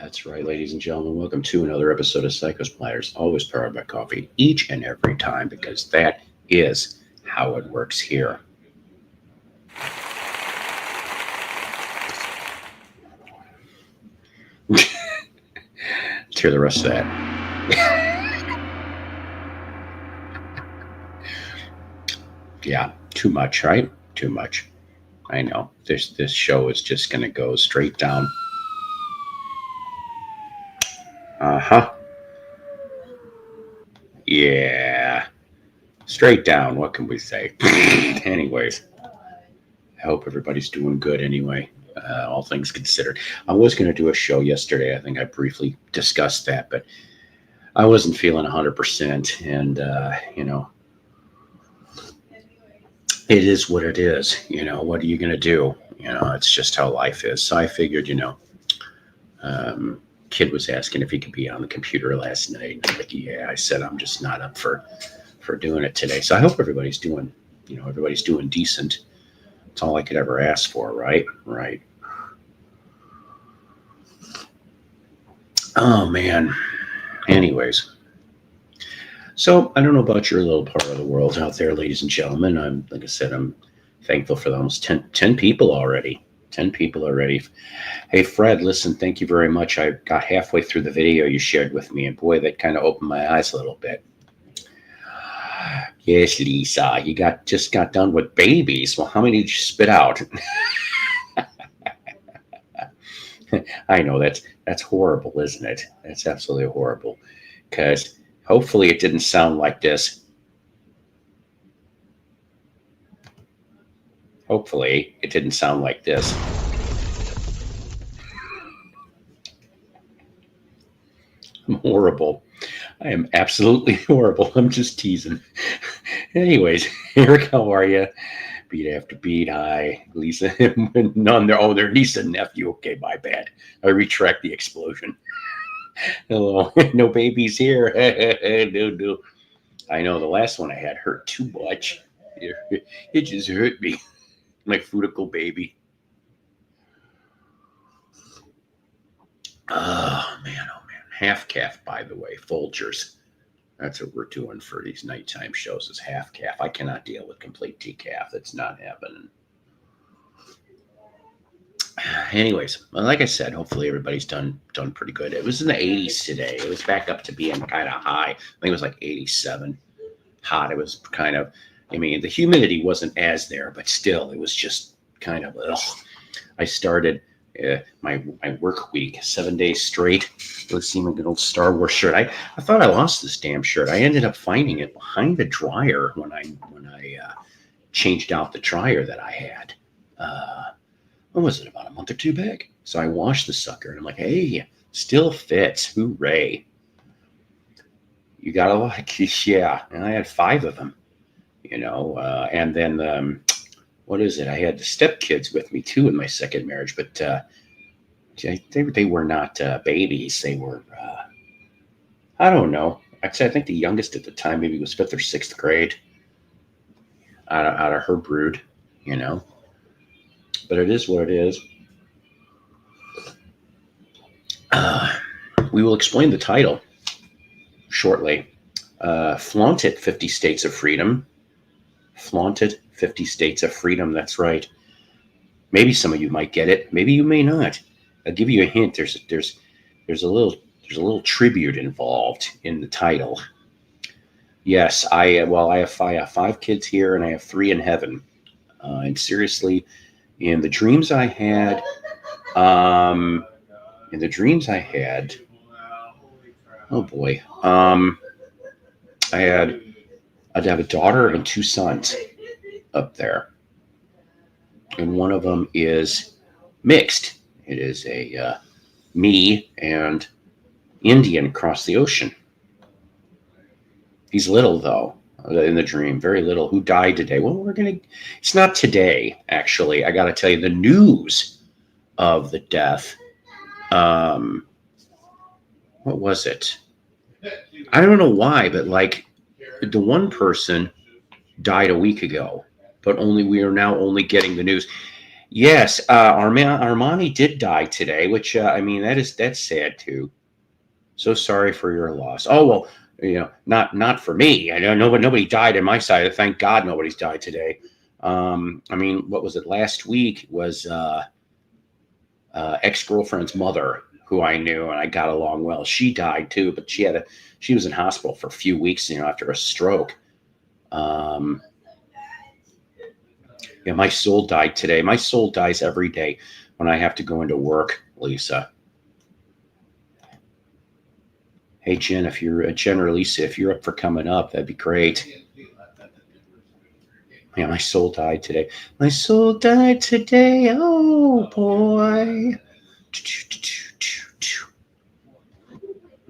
That's right, ladies and gentlemen. Welcome to another episode of Psychosplatters, always powered by coffee, each and every time, because that is how it works here. Let's hear the rest of that. Yeah, too much, right? Too much. I know. This show is just going to go straight down. Uh-huh. Yeah. Straight down. What can we say? Anyways, I hope everybody's doing good anyway. All things considered. I was going to do a show yesterday. I think I briefly discussed that, but I wasn't feeling 100%. And, it is what it is. What are you going to do? It's just how life is. So I figured, kid was asking if he could be on the computer last night. And I'm like, yeah, I said, I'm just not up for doing it today. So I hope everybody's doing decent. That's all I could ever ask for, right? Right. Oh, man. Anyways. So I don't know about your little part of the world out there, ladies and gentlemen. Like I said, I'm thankful for almost 10 people already. 10 people already. Hey, Fred, listen, thank you very much. I got halfway through the video you shared with me, and boy, that kind of opened my eyes a little bit. Yes, Lisa, you just got done with babies. Well, how many did you spit out? I know that's horrible, isn't it? That's absolutely horrible. Because hopefully it didn't sound like this. Hopefully it didn't sound like this. I'm horrible. I am absolutely horrible. I'm just teasing. Anyways, Eric, how are you? Beat after beat. Hi, Lisa. None there. Oh, they're niece and nephew. Okay, my bad. I retract the explosion. Hello. No babies here. No. I know the last one I had hurt too much. It just hurt me. My futicle baby. Oh, man. Half calf, by the way. Folgers. That's what we're doing for these nighttime shows is half calf. I cannot deal with complete decaf. That's not happening. Anyways, well, like I said, hopefully everybody's done pretty good. It was in the 80s today. It was back up to being kind of high. I think it was like 87. Hot. It was kind of, the humidity wasn't as there, but still, it was just kind of, ugh. I started my work week 7 days straight. Let's see my good old Star Wars shirt. I thought I lost this damn shirt. I ended up finding it behind the dryer when I changed out the dryer that I had. What was it, about a month or two back? So I washed the sucker and I'm like, hey, still fits. Hooray. You gotta like, yeah. And I had 5 of them, and then what is it? I had the stepkids with me too in my second marriage, but they were not babies. They were, I don't know. Actually, I think the youngest at the time maybe was 5th or 6th grade out of her brood, But it is what it is. We will explain the title shortly. Flaunt it, 50 States of Freedom. Flaunted 50 States of Freedom. That's right. Maybe some of you might get it. Maybe you may not. I'll give you a hint. There's a little tribute involved in the title. Yes, I have 5 kids here, and I have 3 in heaven. And seriously, in the dreams I had, oh boy, I'd have a daughter and 2 sons up there. And one of them is mixed. It is a me and Indian across the ocean. He's little, though, in the dream, very little. Who died today? Well, it's not today, actually. I got to tell you, the news of the death, what was it? I don't know why, but like the one person died a week ago, but we are now only getting the news. Yes, Armani did die today, which I mean that's sad too. So sorry for your loss. Oh well, not for me. I know nobody died in my side. Thank God nobody's died today. I mean, what was it? Last week was ex girlfriend's mother, who I knew and I got along well. She died too, but she was in hospital for a few weeks, after a stroke. Um, yeah, my soul died today. My soul dies every day when I have to go into work, Lisa. Hey Jen, if you're Jen or Lisa, if you're up for coming up, that'd be great. Yeah, my soul died today. My soul died today. Oh boy.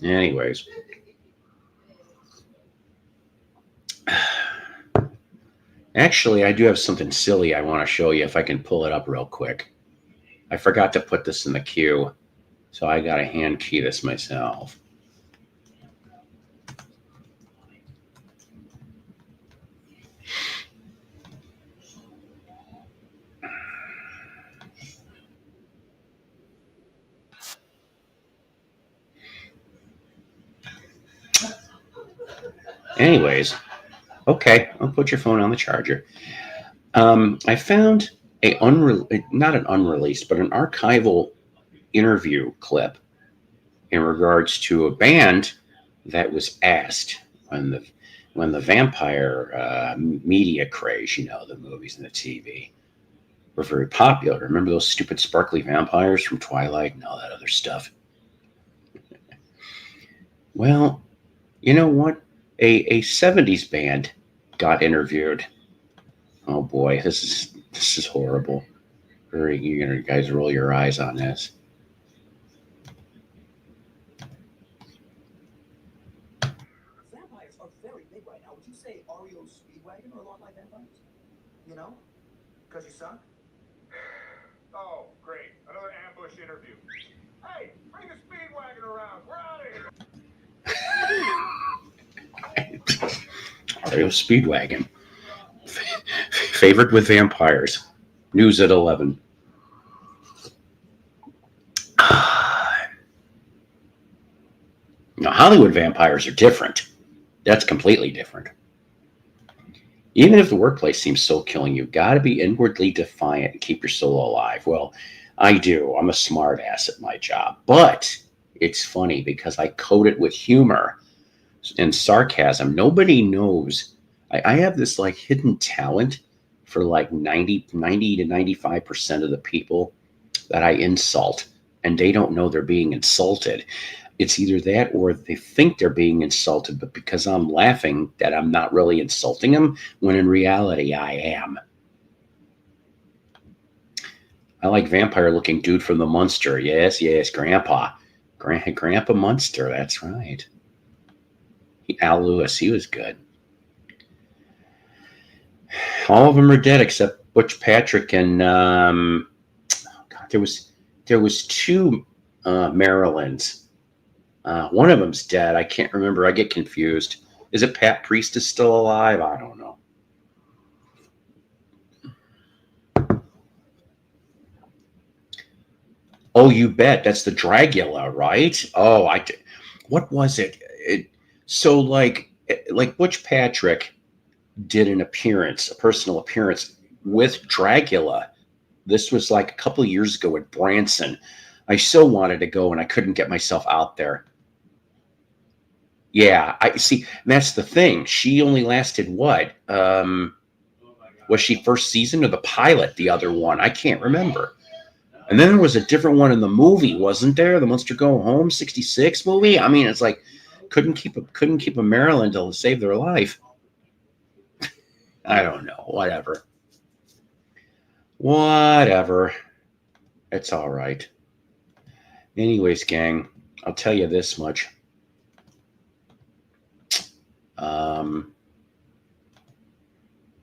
Anyways, actually, I do have something silly I want to show you if I can pull it up real quick. I forgot to put this in the queue, so I got to hand key this myself. Anyways, okay, I'll put your phone on the charger. I found not an unreleased, but an archival interview clip in regards to a band that was asked when the vampire media craze, the movies and the TV, were very popular. Remember those stupid sparkly vampires from Twilight and all that other stuff? Well, you know what? A 70s band got interviewed. Oh boy, this is horrible. You're gonna guys roll your eyes on this. Vampires are very big right now. Would you say REO Speedwagon are a lot like vampires? You know? Because you suck? Oh, great. Another ambush interview. Hey, bring the Speedwagon around. We're out of here. REO Speedwagon. Favorite with vampires. News at 11. Now, Hollywood vampires are different. That's completely different. Even if the workplace seems soul killing, you've got to be inwardly defiant and keep your soul alive. Well, I do. I'm a smart ass at my job. But it's funny because I coat it with humor and sarcasm. Nobody knows. I have this like hidden talent for like 90 to 95% of the people that I insult, and they don't know they're being insulted. It's either that or they think they're being insulted, but because I'm laughing, that I'm not really insulting them, when in reality, I am. I like vampire looking dude from the Munster. Yes, Grandpa. Grandpa Munster, that's right. Al Lewis, he was good. All of them are dead except Butch Patrick and God, there was two Marylands. One of them's dead. I can't remember. I get confused. Is it Pat Priest is still alive? I don't know. Oh, you bet. That's the Dragula, right? Oh, what was it? So like Butch Patrick did an appearance, a personal appearance with Dragula. This was like a couple of years ago at Branson. I so wanted to go and I couldn't get myself out there. Yeah, I see. That's the thing. She only lasted what? Was she first season or the pilot? The other one, I can't remember. And then there was a different one in the movie, wasn't there? The Monster Go Home '66 movie. I mean, it's like couldn't keep a Maryland to save their life. I don't know. Whatever. It's all right. Anyways, gang, I'll tell you this much.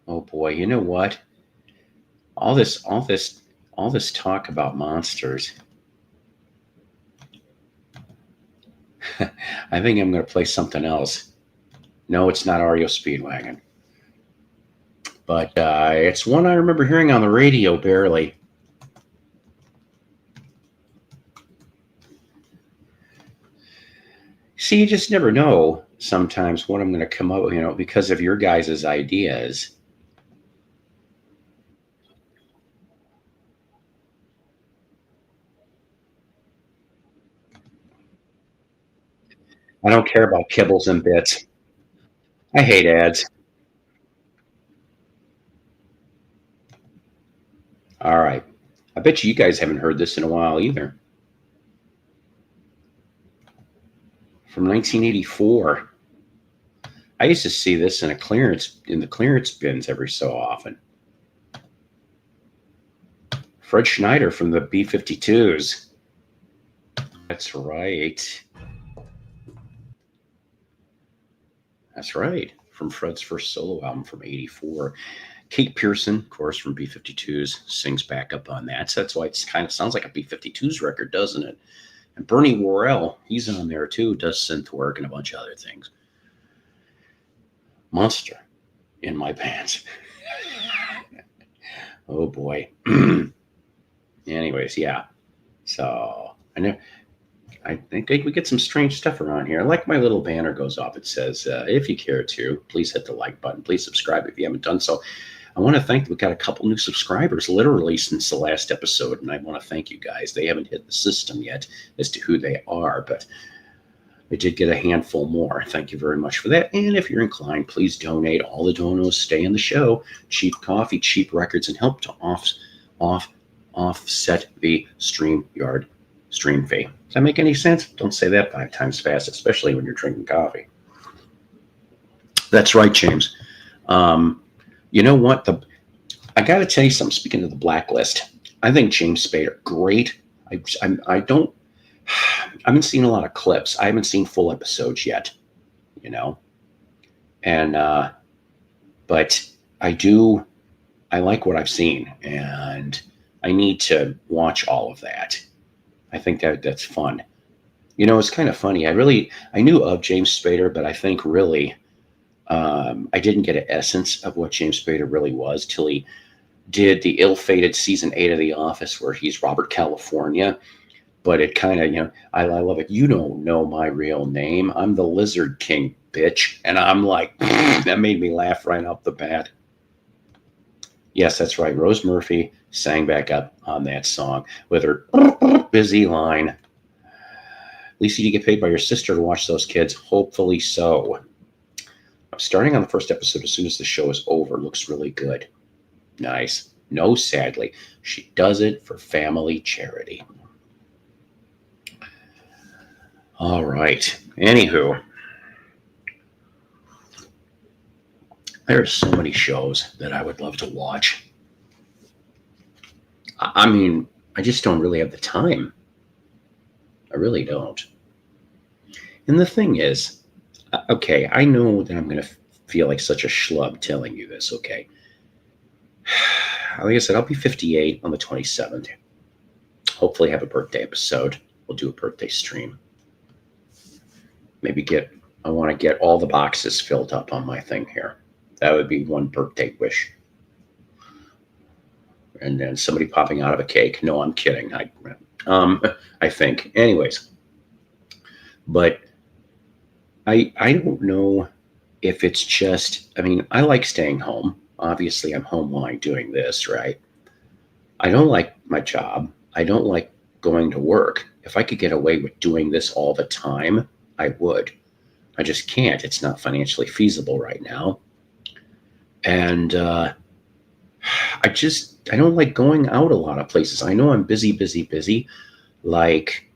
Oh boy, you know what? All this talk about monsters. I think I'm going to play something else. No, it's not REO Speedwagon, but it's one I remember hearing on the radio barely. See, you just never know sometimes what I'm going to come up with, because of your guys' ideas. I don't care about kibbles and bits. I hate ads. All right. I bet you guys haven't heard this in a while either. From 1984. I used to see this in the clearance bins every so often. Fred Schneider from the B-52s. That's right. That's right. From Fred's first solo album from '84. Kate Pearson, of course, from B-52s, sings back up on that. So that's why it kind of sounds like a B-52s record, doesn't it? And Bernie Worrell, he's on there too, does synth work and a bunch of other things. Monster in my pants. Oh boy. Anyways, yeah. So I think we get some strange stuff around here. I like my little banner goes off. It says, if you care to, please hit the like button. Please subscribe if you haven't done so. I want to thank, we've got a couple new subscribers literally since the last episode, and I want to thank you guys. They haven't hit the system yet as to who they are, but I did get a handful more. Thank you very much for that. And if you're inclined, please donate. All the donos stay in the show. Cheap coffee, cheap records, and help to offset the StreamYard stream fee. Does that make any sense? Don't say that 5 times fast, especially when you're drinking coffee. That's right, James. You know what? I got to tell you something. Speaking of the blacklist, I think James Spader great. I haven't seen a lot of clips. I haven't seen full episodes yet. And but I do. I like what I've seen, and I need to watch all of that. I think that's fun. It's kind of funny. I knew of James Spader, but I think really I didn't get an essence of what James Spader really was till he did the ill-fated season 8 of The Office, where he's Robert California. But it kind of, I love it. You don't know my real name. I'm the Lizard King, bitch. And I'm like, that made me laugh right off the bat. Yes, that's right. Rose Murphy sang back up on that song with her busy line. Lisa, you get paid by your sister to watch those kids. Hopefully so. I'm starting on the first episode as soon as the show is over. Looks really good. Nice. No, sadly. She does it for family charity. All right. Anywho, there are so many shows that I would love to watch. I mean, I just don't really have the time. I really don't. And the thing is, okay, I know that I'm going to feel like such a schlub telling you this, okay? Like I said, I'll be 58 on the 27th. Hopefully have a birthday episode. We'll do a birthday stream. Maybe I want to get all the boxes filled up on my thing here. That would be one birthday wish. And then somebody popping out of a cake. No, I'm kidding. I think. Anyways. But I don't know if it's just, I like staying home. Obviously, I'm home while I'm doing this, right? I don't like my job. I don't like going to work. If I could get away with doing this all the time, I would. I just can't. It's not financially feasible right now. And I don't like going out a lot of places. I know I'm busy. Like,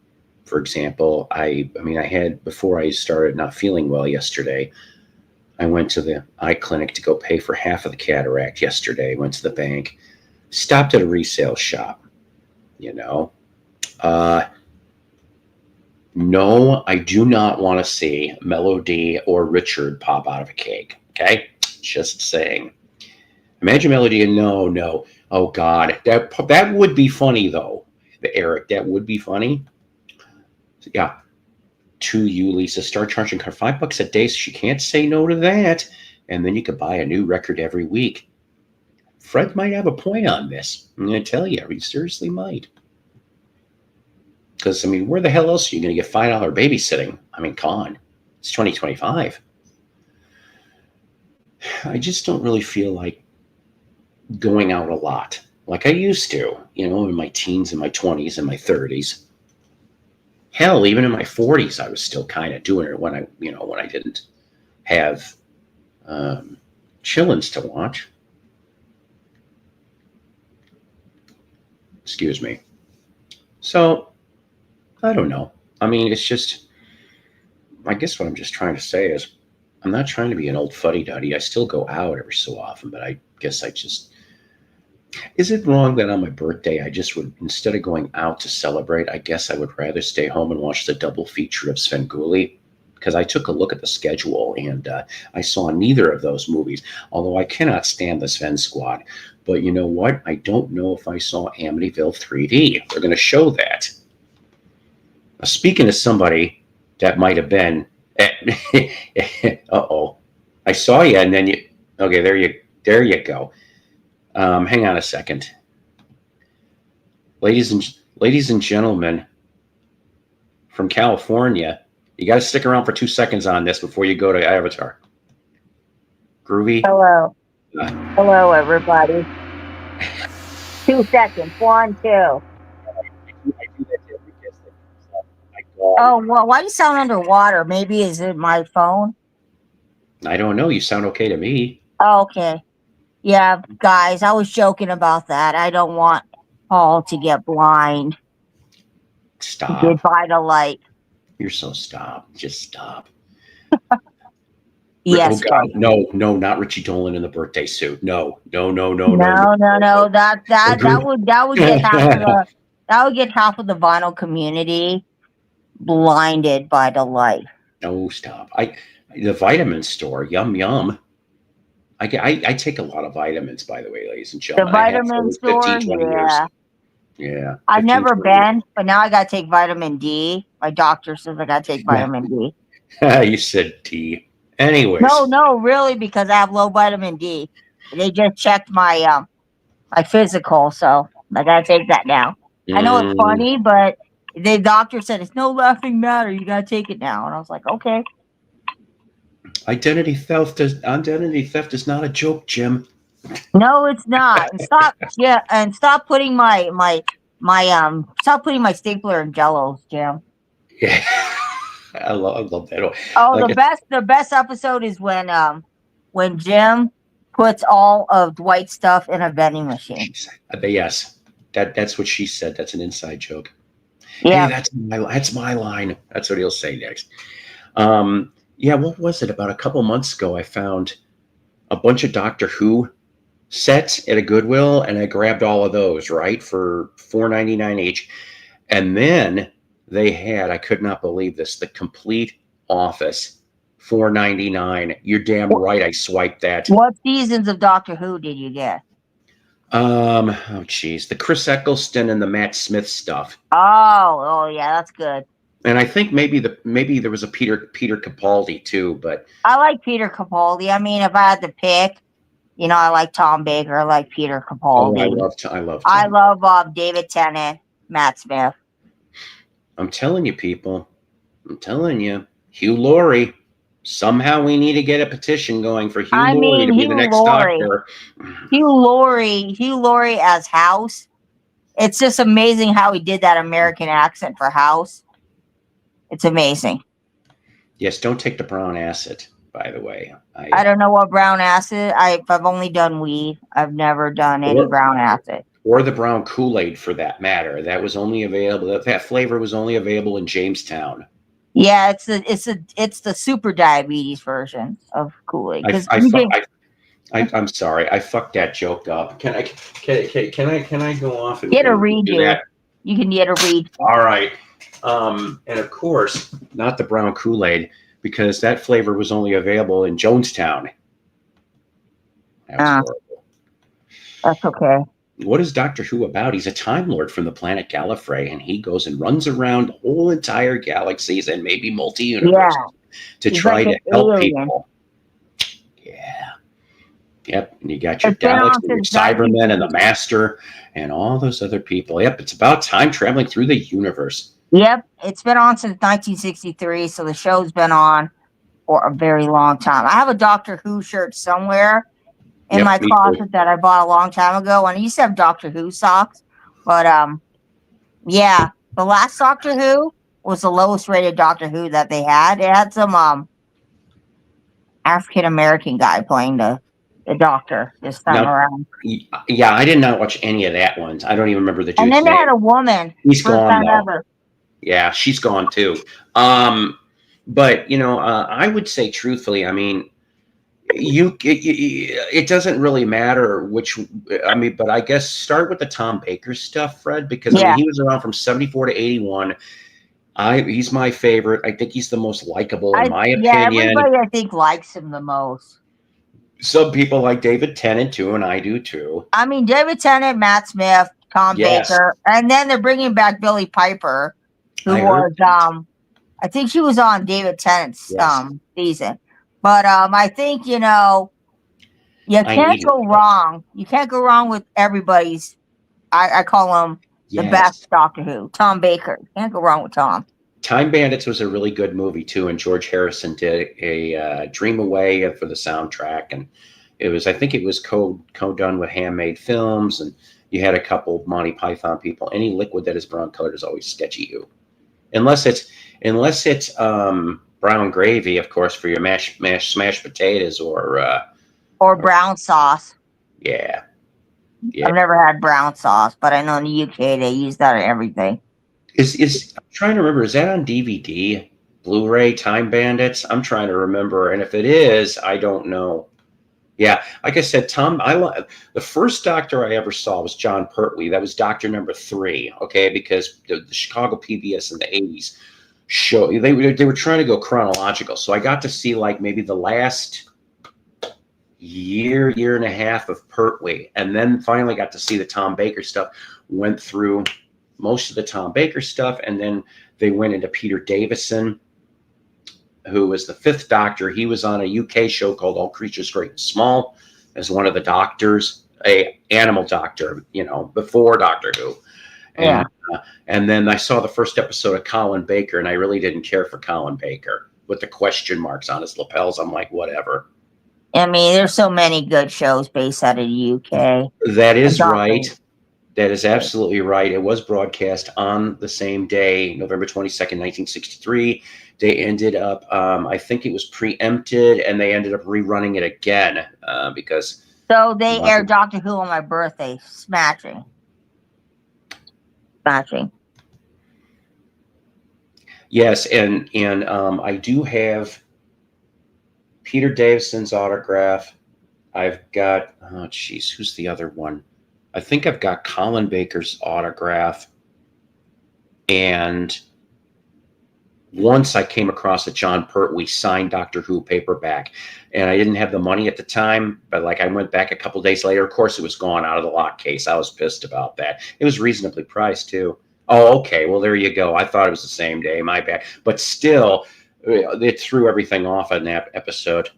for example, I had, before I started not feeling well yesterday, I went to the eye clinic to go pay for half of the cataract yesterday, went to the bank, stopped at a resale shop, No, I do not want to see Melody or Richard pop out of a cake. Okay? Just saying. Imagine Melody and no. Oh, God. That would be funny, though. Eric, that would be funny. Yeah. To you, Lisa. Start charging her $5 a day so she can't say no to that. And then you could buy a new record every week. Fred might have a point on this. I'm going to tell you. He seriously might. Because, I mean, where the hell else are you going to get $5 babysitting? I mean, come on. It's 2025. I just don't really feel like going out a lot like I used to, in my teens and my 20s and my 30s. Hell, even in my 40s, I was still kind of doing it when I didn't have chillins to watch. Excuse me. So, I don't know. I mean, it's just, I guess what I'm just trying to say is I'm not trying to be an old fuddy-duddy. I still go out every so often, but I guess is it wrong that on my birthday, I just would, instead of going out to celebrate, I guess I would rather stay home and watch the double feature of Svengoolie? Because I took a look at the schedule and I saw neither of those movies, although I cannot stand the Sven Squad. But you know what? I don't know if I saw Amityville 3D. They're going to show that. Now, speaking of somebody that might have been, uh-oh, I saw you, and then you. Okay, there you go. Hang on a second, ladies and gentlemen from California. You got to stick around for 2 seconds on this before you go to Avatar. Groovy. Hello. Hello, everybody. 2 seconds. 1, 2. I do that to every guest that comes up. My God. Oh, well, why do you sound underwater? Maybe is it my phone? I don't know. You sound okay to me. Oh, okay. Yeah, guys, I was joking about that. I don't want Paul to get blind. Stop. Get by the light. You're so stop. Just stop. Yes. Oh God, no, not Richie Dolan in the birthday suit. No. No. That would get half of the vinyl community blinded by the light. No, stop. The vitamin store, yum. I take a lot of vitamins, by the way, ladies and gentlemen. The vitamin store, 15, 20 years. Yeah. I've never been, but now I got to take vitamin D. My doctor says I got to take vitamin D. You said D. Anyways. No, really, because I have low vitamin D. They just checked my my physical, so I got to take that now. I know it's funny, but the doctor said it's no laughing matter. You got to take it now, and I was like, okay. Identity theft is not a joke, Jim. No, it's not. And stop putting my stop putting my stapler in Jellos, Jim. Yeah, I love that. Oh, like the best episode is when Jim puts all of Dwight's stuff in a vending machine. Yes, that's what she said. That's an inside joke. Yeah, hey, that's my line. That's what he'll say next. Yeah, what was it? About a couple months ago, I found a bunch of Doctor Who sets at a Goodwill, and I grabbed all of those, right, for $4.99 each. And then they had, I could not believe this, the complete Office, $4.99. You're damn right, I swiped that. What seasons of Doctor Who did you get? Oh geez, the Chris Eccleston and the Matt Smith stuff. Oh yeah, that's good. And I think maybe there was a Peter Capaldi too, but I like Peter Capaldi. I mean, if I had to pick, I like Tom Baker. I like Peter Capaldi. Oh, I love David Tennant, Matt Smith. I'm telling you, people. I'm telling you, Hugh Laurie. Somehow we need to get a petition going for Hugh Laurie to be the next Doctor. Hugh Laurie as House. It's just amazing how he did that American accent for House. It's amazing. Yes, don't take the brown acid, by the way. I don't know what brown acid. I've only done weed. I've never done any brown acid. Or the brown Kool-Aid, for that matter. That was only available. That flavor was only available in Jamestown. Yeah, it's the super diabetes version of Kool-Aid. I'm sorry, I fucked that joke up. Can I go off and get a read? You can get a read. All right. And of course, not the brown Kool-Aid, because that flavor was only available in Jonestown. That was horrible. That's okay. What is Doctor Who about? He's a Time Lord from the planet Gallifrey, and he goes and runs around whole entire galaxies and maybe multi-universes to try to help people. Yeah. Yep. And you got your Galaxy, your Cybermen, and the Master, and all those other people. Yep. It's about time traveling through the universe. Yep, it's been on since 1963, so the show's been on for a very long time. I have a Doctor Who shirt somewhere in Yep, my me too. closet that I bought a long time ago, and I used to have Doctor Who socks. But yeah, the last Doctor Who was the lowest rated Doctor Who that they had. It had some African American guy playing the Doctor this time Now, around, yeah, I did not watch any of that one. I don't even remember the and dude's then they name. had a woman He's first gone time though. ever. Yeah, she's gone too. Um, but I would say truthfully, I mean, it doesn't really matter which. I mean, but I guess start with the Tom Baker stuff, Fred, because I mean Yeah, he was around from 74 to 81. He's my favorite. I think he's the most likable in my yeah, opinion. everybody I think likes him the most. Some people like David Tennant too, and I do too. I mean, David Tennant, Matt Smith, Tom Yes, Baker, and then they're bringing back Billie Piper, who I heard was that. I think she was on David Tennant's Yes, season. But I think you I can't needed go that. wrong. You can't go wrong with everybody's. I call him the best Yes. Doctor Who, Tom Baker. You can't go wrong with Tom. Time Bandits was a really good movie too, and George Harrison did a Dream Away for the soundtrack, and I think it was co-done with Handmade Films, and you had a couple of Monty Python people. Any liquid that is brown colored is always sketchy you, unless it's brown gravy, of course, for your smashed potatoes, Or or brown sauce. yeah, yeah. I've never had brown sauce, but I know in the UK they use that in everything. Is I'm trying to remember, is that on DVD, Blu-ray, Time Bandits? I'm trying to remember, and if it is, I don't know. Yeah, like I said, Tom, the first doctor I ever saw was John Pertwee. That was Doctor Number 3. Okay, because the Chicago PBS in the '80s show they were trying to go chronological, so I got to see like maybe the last year and a half of Pertwee, and then finally got to see the Tom Baker stuff. Went through most of the Tom Baker stuff, and then they went into Peter Davison, who was the fifth Doctor. He was on a UK show called All Creatures Great and Small as one of the doctors, a animal doctor, before Doctor Who. Yeah. And then I saw the first episode of Colin Baker, and I really didn't care for Colin Baker with the question marks on his lapels. I'm like, whatever. I mean, there's so many good shows based out of the UK. That is Doctor. right. That is absolutely right. It was broadcast on the same day, November 22nd, 1963. They ended up, I think it was preempted, and they ended up rerunning it again because. So they aired Doctor Who on my birthday. Smashing. Yes, and I do have Peter Davison's autograph. I've got, oh, geez, who's the other one? I think I've got Colin Baker's autograph. And once I came across a John Pertwee signed Doctor Who paperback, and I didn't have the money at the time, but like I went back a couple days later. Of course, it was gone out of the lock case. I was pissed about that. It was reasonably priced too. Oh, okay. Well, there you go. I thought it was the same day. My bad. But still, it threw everything off in that episode.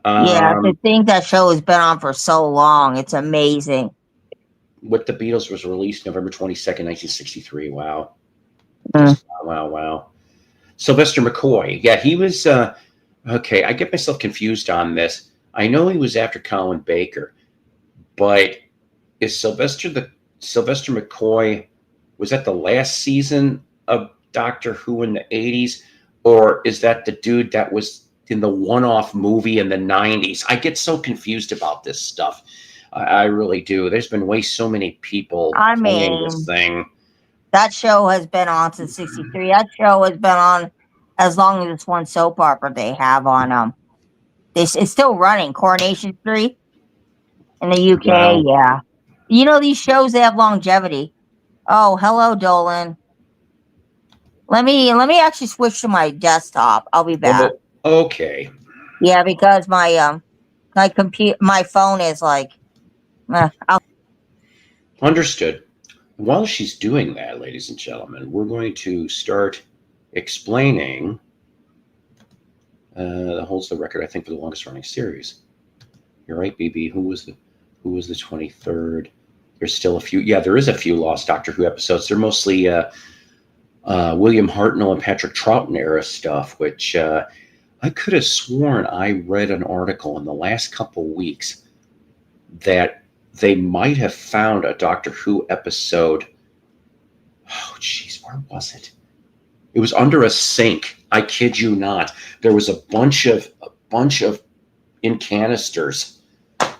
Yeah, to think that show has been on for so long. It's amazing. With the Beatles was released November 22nd, 1963. Wow. Mm. Just wow. Sylvester McCoy. Yeah, he was, okay, I get myself confused on this. I know he was after Colin Baker, but is Sylvester McCoy, was that the last season of Doctor Who in the 80s? Or is that the dude that was in the one-off movie in the 90s? I get so confused about this stuff. I really do. There's been so many people playing this thing. That show has been on since '63. That show has been on as long as this one soap opera they have on. It's still running. Coronation Street in the UK. Wow. Yeah, these shows they have longevity. Oh, hello, Dolan. Let me actually switch to my desktop. I'll be back. Okay. Yeah, because my my phone is like. Understood. While she's doing that, ladies and gentlemen, we're going to start explaining that holds the record, I think, for the longest running series. You're right, BB. Who was the 23rd? There's still a few. Yeah, there is a few lost Doctor Who episodes. They're mostly William Hartnell and Patrick Troughton era stuff, which I could have sworn I read an article in the last couple weeks that they might have found a Doctor Who episode. Oh, jeez, where was it? It was under a sink. I kid you not. There was a bunch of in canisters,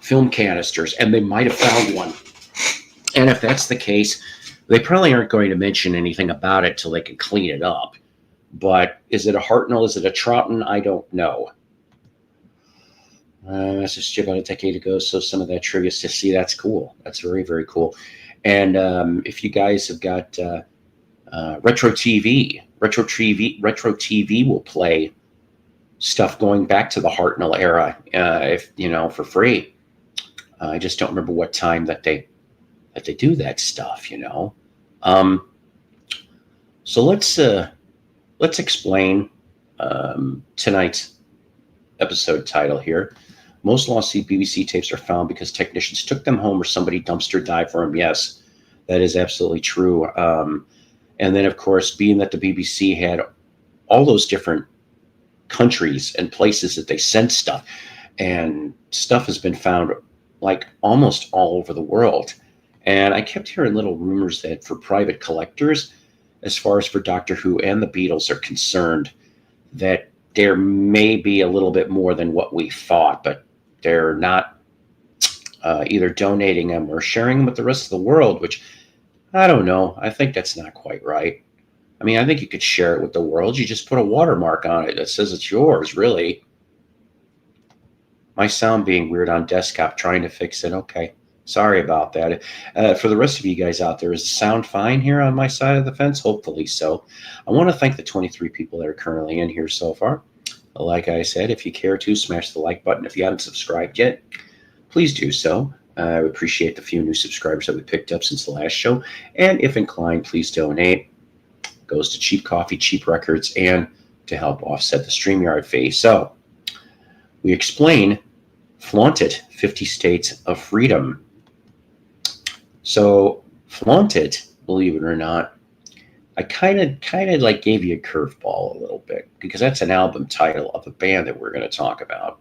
film canisters, and they might have found one. And if that's the case, they probably aren't going to mention anything about it till they can clean it up. But is it a Hartnell? Is it a Troughton? I don't know. That's just about a decade ago, so some of that trivia to see, that's cool. That's very, very cool. And if you guys have got retro TV will play stuff going back to the Hartnell era, if for free. I just don't remember what time that they do that stuff. So let's explain tonight's episode title here. Most lost BBC tapes are found because technicians took them home or somebody dumpster dived for them. Yes, that is absolutely true. And then, of course, being that the BBC had all those different countries and places that they sent stuff, and stuff has been found like almost all over the world. And I kept hearing little rumors that for private collectors, as far as for Doctor Who and the Beatles are concerned, that there may be a little bit more than what we thought, but they're not either donating them or sharing them with the rest of the world, which I don't know. I think that's not quite right. I mean, I think you could share it with the world. You just put a watermark on it that says it's yours, really. My sound being weird on desktop, trying to fix it. Okay. Sorry about that. For the rest of you guys out there, is the sound fine here on my side of the fence? Hopefully so. I want to thank the 23 people that are currently in here so far. Like I said, if you care to, smash the like button. If you haven't subscribed yet, please do so. I appreciate the few new subscribers that we picked up since the last show. And if inclined, please donate. It goes to Cheap Coffee, Cheap Records, and to help offset the StreamYard fee. So we explain Flaunt It, 50 States of Freedom. So Flaunt It, believe it or not, I kind of like gave you a curveball a little bit, because that's an album title of a band that we're going to talk about.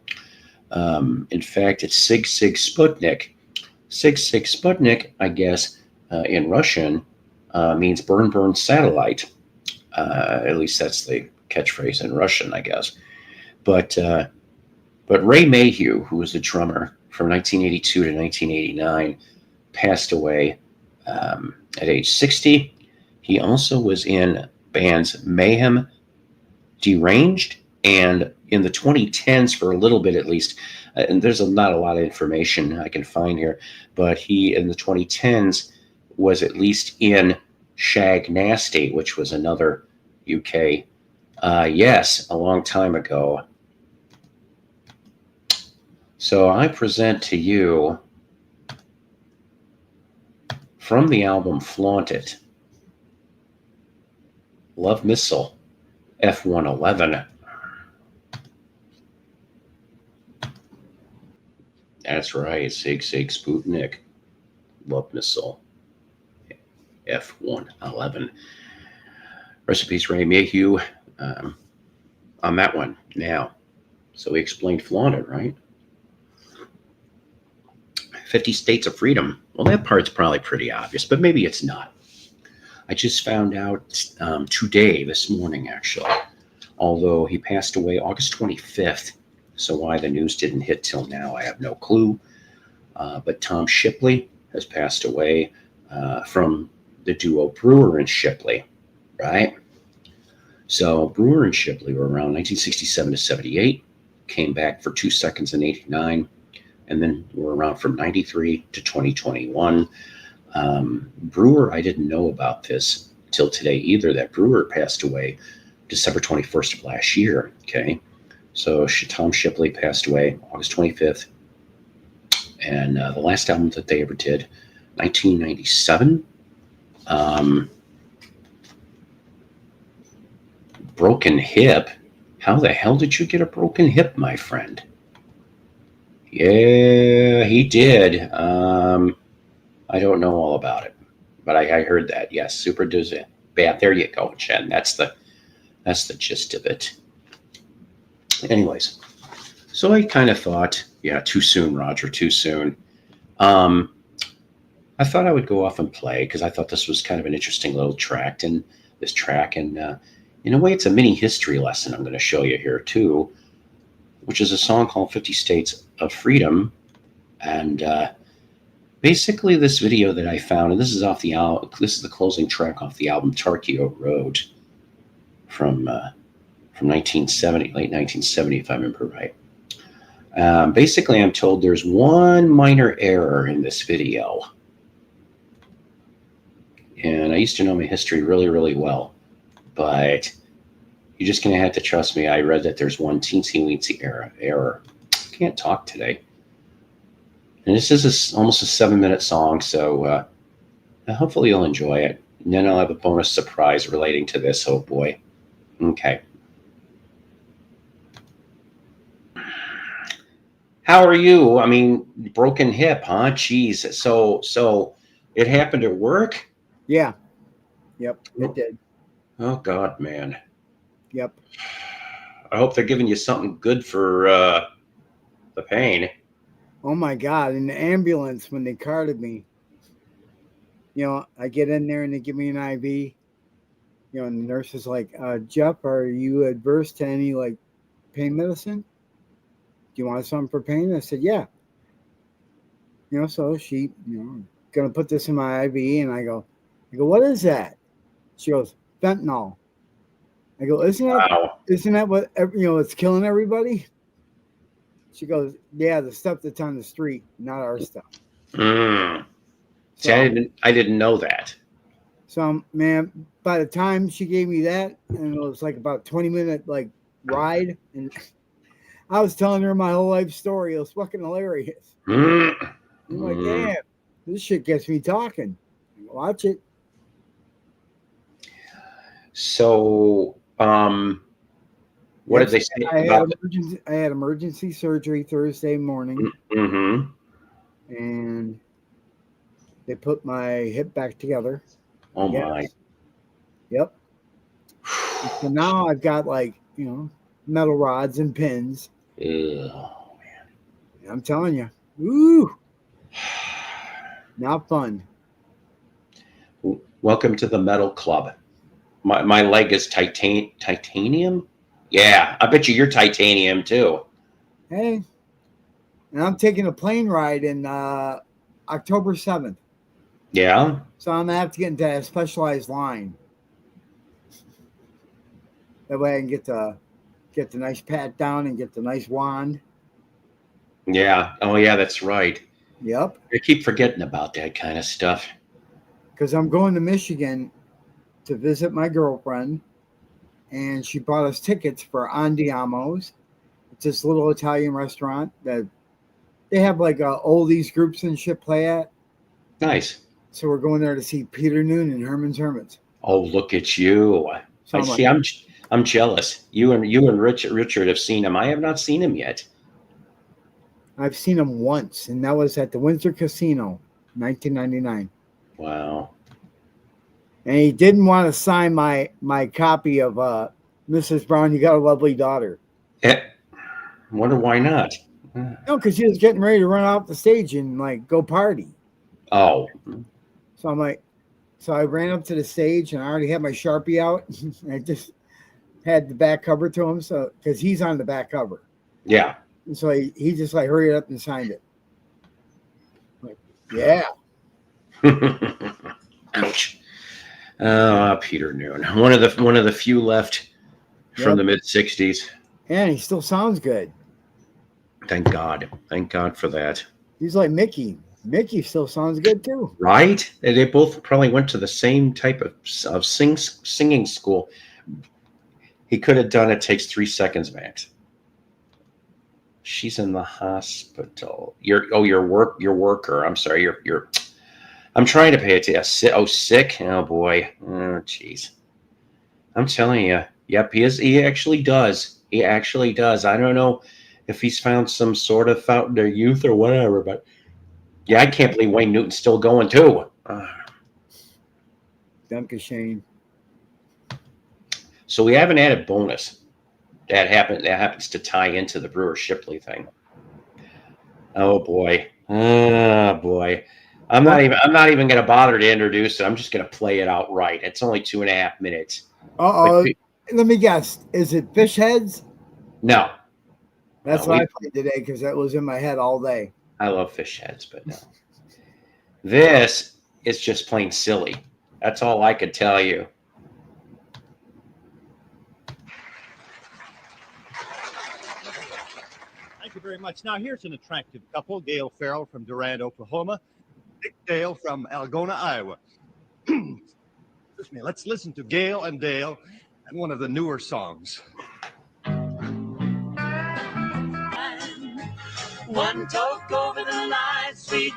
In fact, it's Sig Sig Sputnik. Sig Sig Sputnik, I guess, in Russian, means burn, burn satellite. At least that's the catchphrase in Russian, I guess. But Ray Mayhew, who was the drummer from 1982 to 1989, passed away at age 60. He also was in bands Mayhem, Deranged, and in the 2010s for a little bit at least, and there's not a lot of information I can find here, but he in the 2010s was at least in Shag Nasty, which was another UK, yes, a long time ago. So I present to you from the album Flaunt It, Love Missile, F111. That's right, Sig Sig Sputnik, Love Missile, F111. Recipes Ray Mayhew on that one now. So we explained Flaunt It, right? 50 States of Freedom. Well, that part's probably pretty obvious, but maybe it's not. I just found out today, this morning actually, although he passed away August 25th. So why the news didn't hit till now, I have no clue. But Tom Shipley has passed away from the duo Brewer and Shipley, right? So Brewer and Shipley were around 1967 to 78, came back for 2 seconds in 89, and then were around from 93 to 2021. Brewer, I didn't know about this till today either, that Brewer passed away December 21st of last year, okay? So Tom Shipley passed away August 25th. And the last album that they ever did, 1997. Broken Hip. How the hell did you get a broken hip, my friend? Yeah, he did. I don't know all about it, but I heard that. Yes, super dizzy. Yeah, there you go, Jen. That's the gist of it. Anyways, so I kind of thought, yeah, too soon, Roger, too soon. Um, I thought I would go off and play because I thought this was kind of an interesting little track, and in a way, it's a mini history lesson I'm going to show you here too, which is a song called "50 States of Freedom," and basically this video that I found, and this is off the album. This is the closing track off the album "Tarkio Road" from 1970, late 1970, if I remember right. Basically, I'm told there's one minor error in this video. And I used to know my history really, really well. But you're just going to have to trust me. I read that there's one teensy-weensy error. Can't talk today. And this is almost a 7-minute song, so hopefully you'll enjoy it. And then I'll have a bonus surprise relating to this. Oh, boy. Okay. How are you? I mean, broken hip, huh? Jeez. So it happened at work? Yeah. Yep, it did. Oh, God, man. Yep. I hope they're giving you something good for the pain. Oh, my God. In the ambulance, when they carted me, I get in there and they give me an IV. And the nurse is like, Jeff, are you adverse to any, pain medicine? Do you want something for pain? I said, yeah. So she, going to put this in my IV. And I go, what is that? She goes, fentanyl. I go, isn't that what, it's killing everybody? She goes, yeah, the stuff that's on the street, not our stuff. See, I didn't know that. So, man, by the time she gave me that, and it was like about 20-minute ride, and I was telling her my whole life story. It was fucking hilarious. I'm like, damn, this shit gets me talking. Watch it. So, what did they say about it? I had emergency surgery Thursday morning. Mm-hmm. And they put my hip back together. Oh, my. Yep. So now I've got metal rods and pins. Oh, man. I'm telling you. Ooh. Not fun. Welcome to the metal club. My leg is titanium? Yeah, I bet you're titanium too. Hey. And I'm taking a plane ride in October 7th. Yeah? So I'm going to have to get into a specialized line. That way I can get the nice pat down and get the nice wand. Yeah. Oh, yeah, that's right. Yep. I keep forgetting about that kind of stuff. Because I'm going to Michigan to visit my girlfriend. And she bought us tickets for Andiamo's. It's this little Italian restaurant that they have oldies groups and shit play at. Nice. So we're going there to see Peter Noon and Herman's Hermits. Oh, look at you! So I'm jealous. You and Richard have seen him. I have not seen him yet. I've seen him once, and that was at the Windsor Casino, 1999. Wow. And he didn't want to sign my copy of Mrs. Brown, You Got a Lovely Daughter. I wonder why not. No, because he was getting ready to run off the stage and go party. Oh. So I ran up to the stage and I already had my Sharpie out. I just had the back cover to him, so because he's on the back cover. Yeah. And so he just hurried up and signed it. Yeah. Ouch. Peter Noon, one of the few left from the mid-'60s. And he still sounds good. Thank God for that. He's like Mickey. Mickey still sounds good too. Right? They both probably went to the same type of singing school. He could have done It Takes 3 Seconds, Max. She's in the hospital. Your worker. I'm sorry. I'm trying to pay attention. Oh, sick. Oh boy. Oh, jeez. I'm telling you. Yep, he is. He actually does. I don't know if he's found some sort of fountain of youth or whatever, but yeah, I can't believe Wayne Newton's still going too. Danke Shane. So we have an added bonus that happens to tie into the Brewer Shipley thing. Oh boy. Oh boy. I'm not even going to bother to introduce it. I'm just going to play it outright. It's only 2.5 minutes. Uh-oh. Let me guess. Is it Fish Heads? No. That's what I played today because that was in my head all day. I love Fish Heads, but no. This is just plain silly. That's all I could tell you. Thank you very much. Now, here's an attractive couple, Gail Farrell from Durant, Oklahoma, Dick Dale from Algona, Iowa. Excuse me. Let's listen to Gail and Dale and one of the newer songs. One toke over the line, sweet.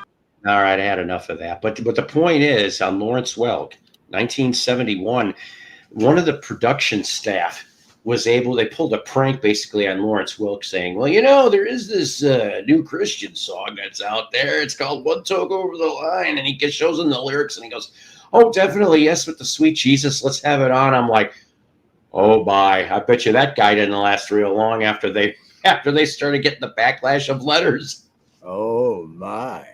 All right, I had enough of that. But the point is, on Lawrence Welk, 1971, one of the production staff they pulled a prank basically on Lawrence Welk saying, well, there is this new Christian song that's out there. It's called One Toke Over the Line. And he shows them the lyrics and he goes, oh, definitely, yes, with the sweet Jesus. Let's have it on. I'm like, oh, my. I bet you that guy didn't last real long after they started getting the backlash of letters. Oh, my.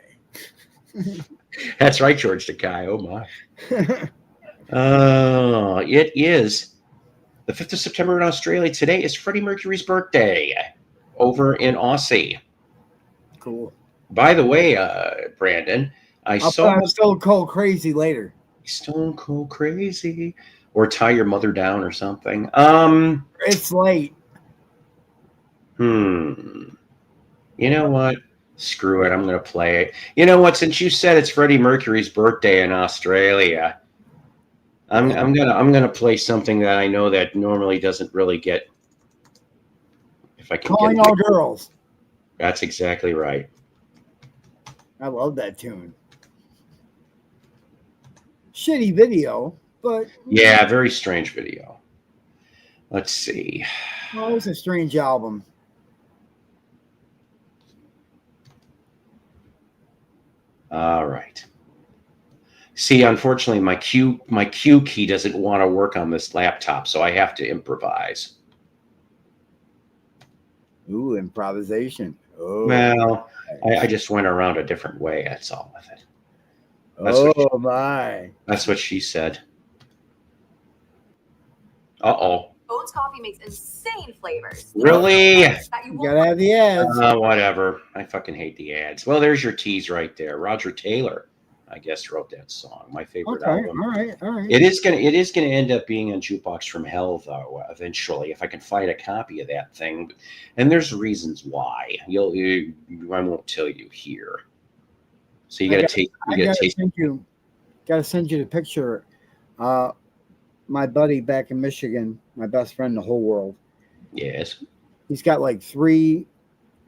That's right, George Takei. Oh, my. Oh, it is the 5th of September in Australia. Today is Freddie Mercury's birthday over in Aussie. Cool. By the way, Brandon, I saw Stone Cold Crazy later. Stone Cold Crazy, or Tie Your Mother Down or something. It's late. You know what? Screw it. I'm going to play it. You know what? Since you said it's Freddie Mercury's birthday in Australia, I'm gonna play something that I know that normally doesn't really get. If I can Calling All Girls. That's exactly right. I love that tune. Shitty video, but yeah, very strange video. Let's see. Well, it was a strange album. All right. See, unfortunately, my Q key doesn't want to work on this laptop, so I have to improvise. Ooh, improvisation. Oh, well, I just went around a different way. That's all with it. That's what she said. Uh-oh. Bones Coffee makes insane flavors. Really? You gotta have the ads. Whatever. I fucking hate the ads. Well, there's your tease right there. Roger Taylor, I guess, wrote that song. My favorite album. All right. It is gonna end up being on Jukebox from Hell, though. Eventually, if I can find a copy of that thing, and there's reasons why. I won't tell you here. So you gotta taste. Gotta send you the picture. My buddy back in Michigan, my best friend in the whole world. Yes. He's got like 3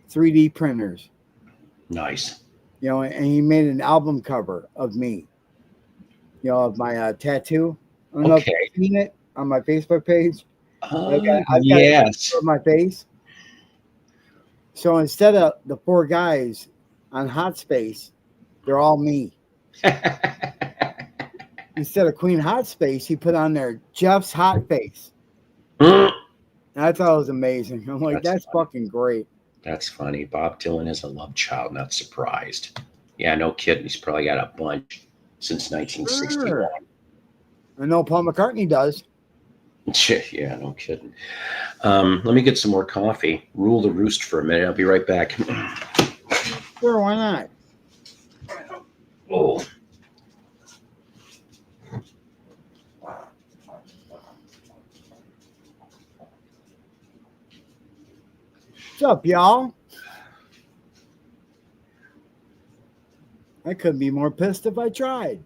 3D printers. Nice. And he made an album cover of me. Of my tattoo. I don't know if you've seen it on my Facebook page. I've got yes. of my face. So instead of the 4 guys on Hot Space, they're all me. Instead of Queen Hot Space, he put on there Jeff's Hot Face. And I thought it was amazing. I'm like, that's fucking great. That's funny. Bob Dylan is a love child, not surprised. Yeah, no kidding. He's probably got a bunch since 1961. Sure. I know Paul McCartney does. Yeah, no kidding. Let me get some more coffee. Rule the roost for a minute. I'll be right back. Sure, why not? Oh. What's up, y'all? I couldn't be more pissed if I tried.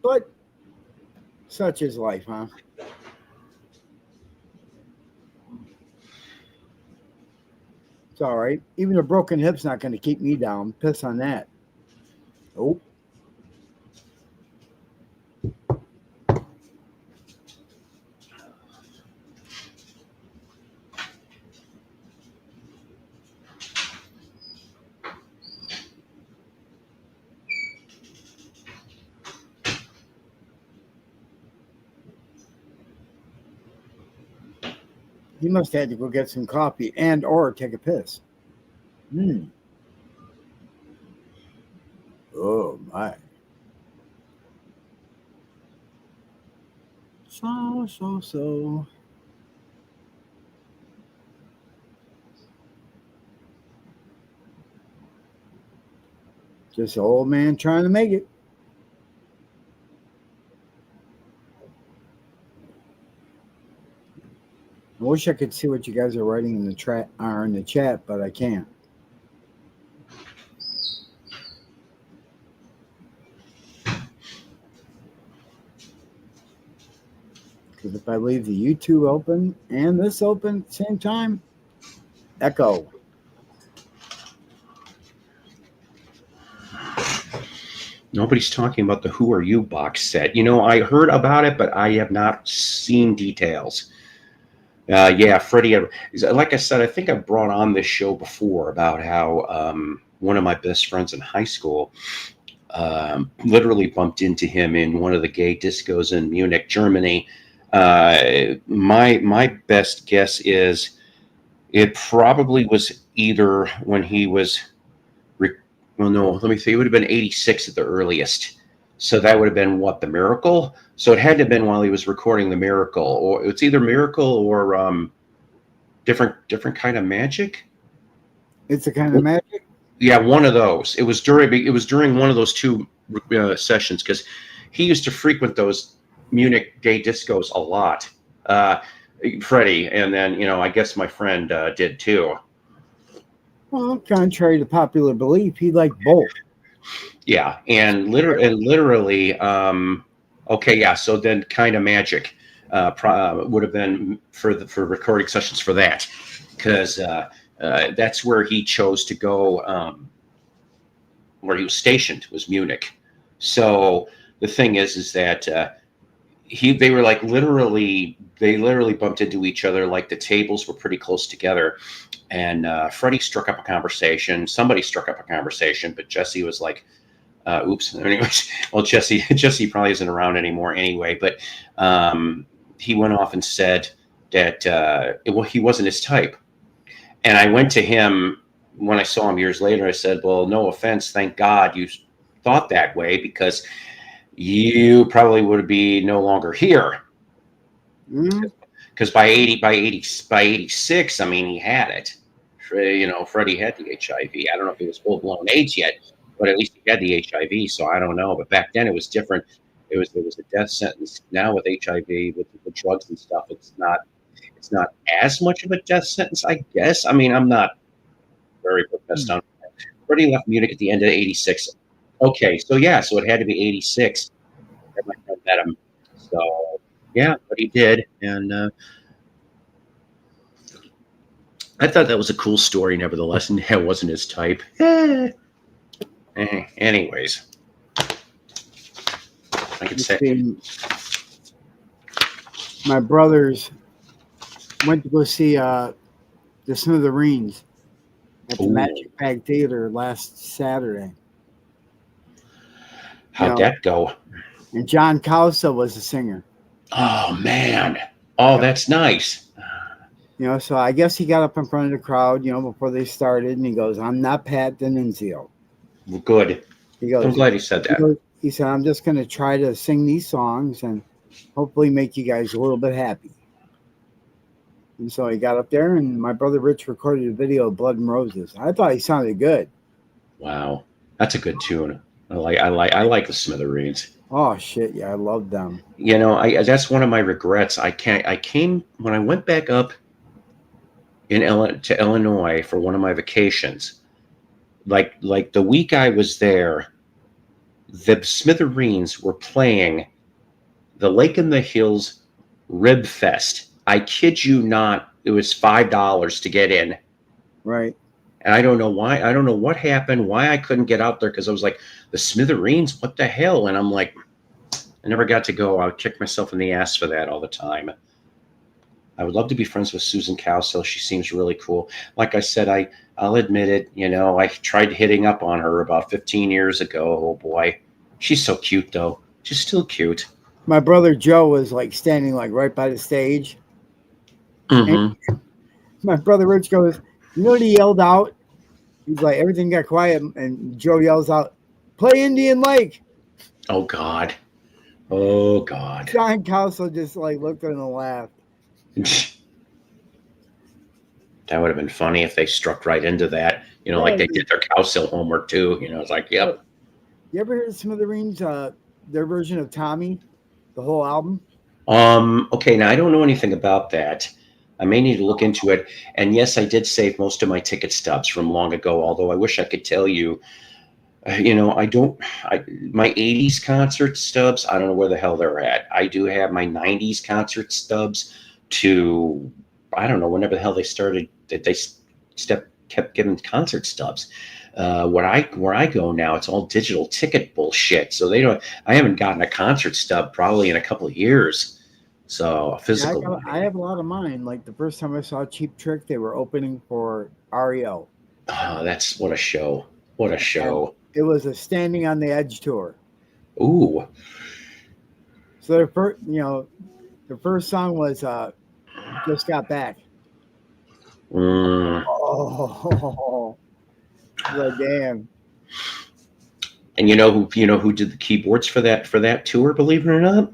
But such is life, huh? It's all right. Even a broken hip's not going to keep me down. Piss on that. Nope. He must have had to go get some coffee and or take a piss. Oh my. So. Just an old man trying to make it. I wish I could see what you guys are writing in the chat, but I can't. Because if I leave the YouTube open and this open at the same time, echo. Nobody's talking about the Who Are You box set. You know, I heard about it, but I have not seen details. Yeah, Freddie, like I said, I think I brought on this show before about how one of my best friends in high school literally bumped into him in one of the gay discos in Munich, Germany. My best guess is it probably was either when he was, well, no, let me see, it would have been 86 at the earliest. So that would have been what, The Miracle? So it had to have been while he was recording The Miracle, or it's either Miracle or different kind of magic. It's a kind of magic. Yeah, one of those. It was during one of those two sessions, because he used to frequent those Munich gay discos a lot. Freddie, and then I guess my friend did too. Well, contrary to popular belief, he liked both. Yeah, and literally, okay, yeah. So then, kind of magic would have been for recording sessions for that, because that's where he chose to go. Where he was stationed was Munich. So the thing is that they were like literally bumped into each other. Like the tables were pretty close together, and Freddie struck up a conversation. Somebody struck up a conversation, but Jesse was like, oops. Anyways, well, Jesse probably isn't around anymore anyway, but he went off and said that he wasn't his type. And I went to him when I saw him years later. I said, well, no offense. Thank God you thought that way, because you probably would be no longer here. Because by 86, I mean, he had it. Freddie had the HIV. I don't know if he was full-blown AIDS yet, but at least he had the HIV, so I don't know. But back then it was different. There was a death sentence. Now with HIV, with the drugs and stuff, it's not as much of a death sentence, I guess. I mean, I'm not very professed on it. Freddie left Munich at the end of 86. Okay, so it had to be 86 that my friend met him. So yeah, but he did, and I thought that was a cool story, nevertheless, and it wasn't his type. Anyways, I could say my brothers went to go see the Smithereens at the Magic Bag Theater last Saturday. How'd that go? And John Causa was the singer. Oh man! Oh, that's nice. So I guess he got up in front of the crowd, before they started, and he goes, "I'm not Pat D'Annunzio." Well, good. He goes, I'm glad he said that. He said, "I'm just going to try to sing these songs and hopefully make you guys a little bit happy." And so he got up there, and my brother Rich recorded a video of Blood and Roses. I thought he sounded good. Wow, that's a good tune. I like the Smithereens. Oh shit, yeah, I love them. That's one of my regrets. When I went back up to Illinois for one of my vacations. Like the week I was there, the Smithereens were playing the Lake in the Hills Rib Fest. I kid you not, it was $5 to get in. Right. And I don't know why. I don't know what happened, why I couldn't get out there, because I was like, the Smithereens, what the hell? And I'm like, I never got to go. I would kick myself in the ass for that all the time. I would love to be friends with Susan Cowsill. She seems really cool. Like I said, I'll admit it. I tried hitting up on her about 15 years ago. Oh boy, she's so cute though. She's still cute. My brother Joe was like standing like right by the stage, Mm-hmm. My brother Rich goes, you know what he yelled out? He's like, everything got quiet, and Joe yells out, play Indian Lake. Oh God. Oh God. John Castle just like looked at him and laughed. That would have been funny if they struck right into that. You know, Yeah, like they did their Cowsill homework too. You know, it's like, yep. you ever heard Smithereens, their version of Tommy, the whole album? Okay, now I don't know anything about that. I may need to look into it. And yes, I did save most of my ticket stubs from long ago, although I wish I could tell you, you know, my 80s concert stubs, I don't know where the hell they're at. I do have my 90s concert stubs to, I don't know, whenever the hell they started, that they kept giving concert stubs. Where I go now, it's all digital ticket bullshit. So I haven't gotten a concert stub probably in a couple of years. So a physical one. I have a lot of mine. Like the first time I saw Cheap Trick, they were opening for REO. Oh, that's what a show. What a show. It was a Standing on the Edge tour. Ooh. So the first song was Just Got Back. Mm. Oh, like damn. And you know who did the keyboards for that tour, believe it or not?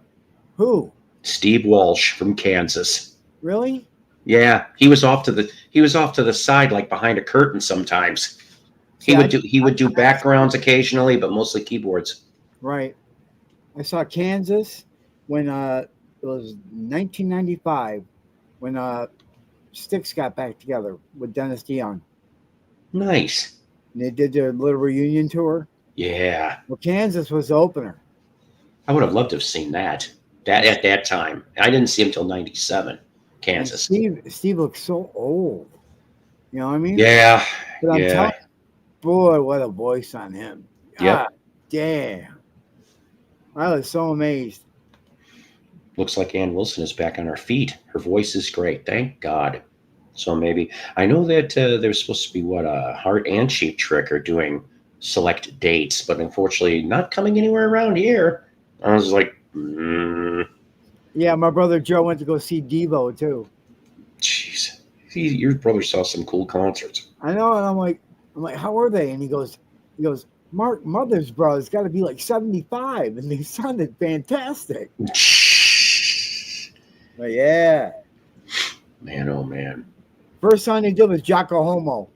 Who? Steve Walsh from Kansas. Really? Yeah, he was off to the side, like behind a curtain sometimes. He would do backgrounds occasionally, but mostly keyboards. Right. I saw Kansas when it was 1995 when Styx got back together with Dennis DeYoung. Nice. And they did their little reunion tour. Yeah. Well, Kansas was the opener. I would have loved to have seen that at that time. I didn't see him till 97, Kansas. And Steve looks so old. You know what I mean? Yeah. But I'm yeah. telling you, boy, what a voice on him. Yep. God damn. I was so amazed. Looks like Ann Wilson is back on her feet. Her voice is great. Thank God. So maybe I know that there's supposed to be Heart and Cheap Trick are doing select dates, but unfortunately not coming anywhere around here. I was like, Yeah, my brother Joe went to go see Devo too. jeez, your brother saw some cool concerts. I know, and I'm like, how are they? And he goes, Mark Mother's brother's got to be like 75, and they sounded fantastic. But yeah, Man, oh man. first song they did was Jocko Homo.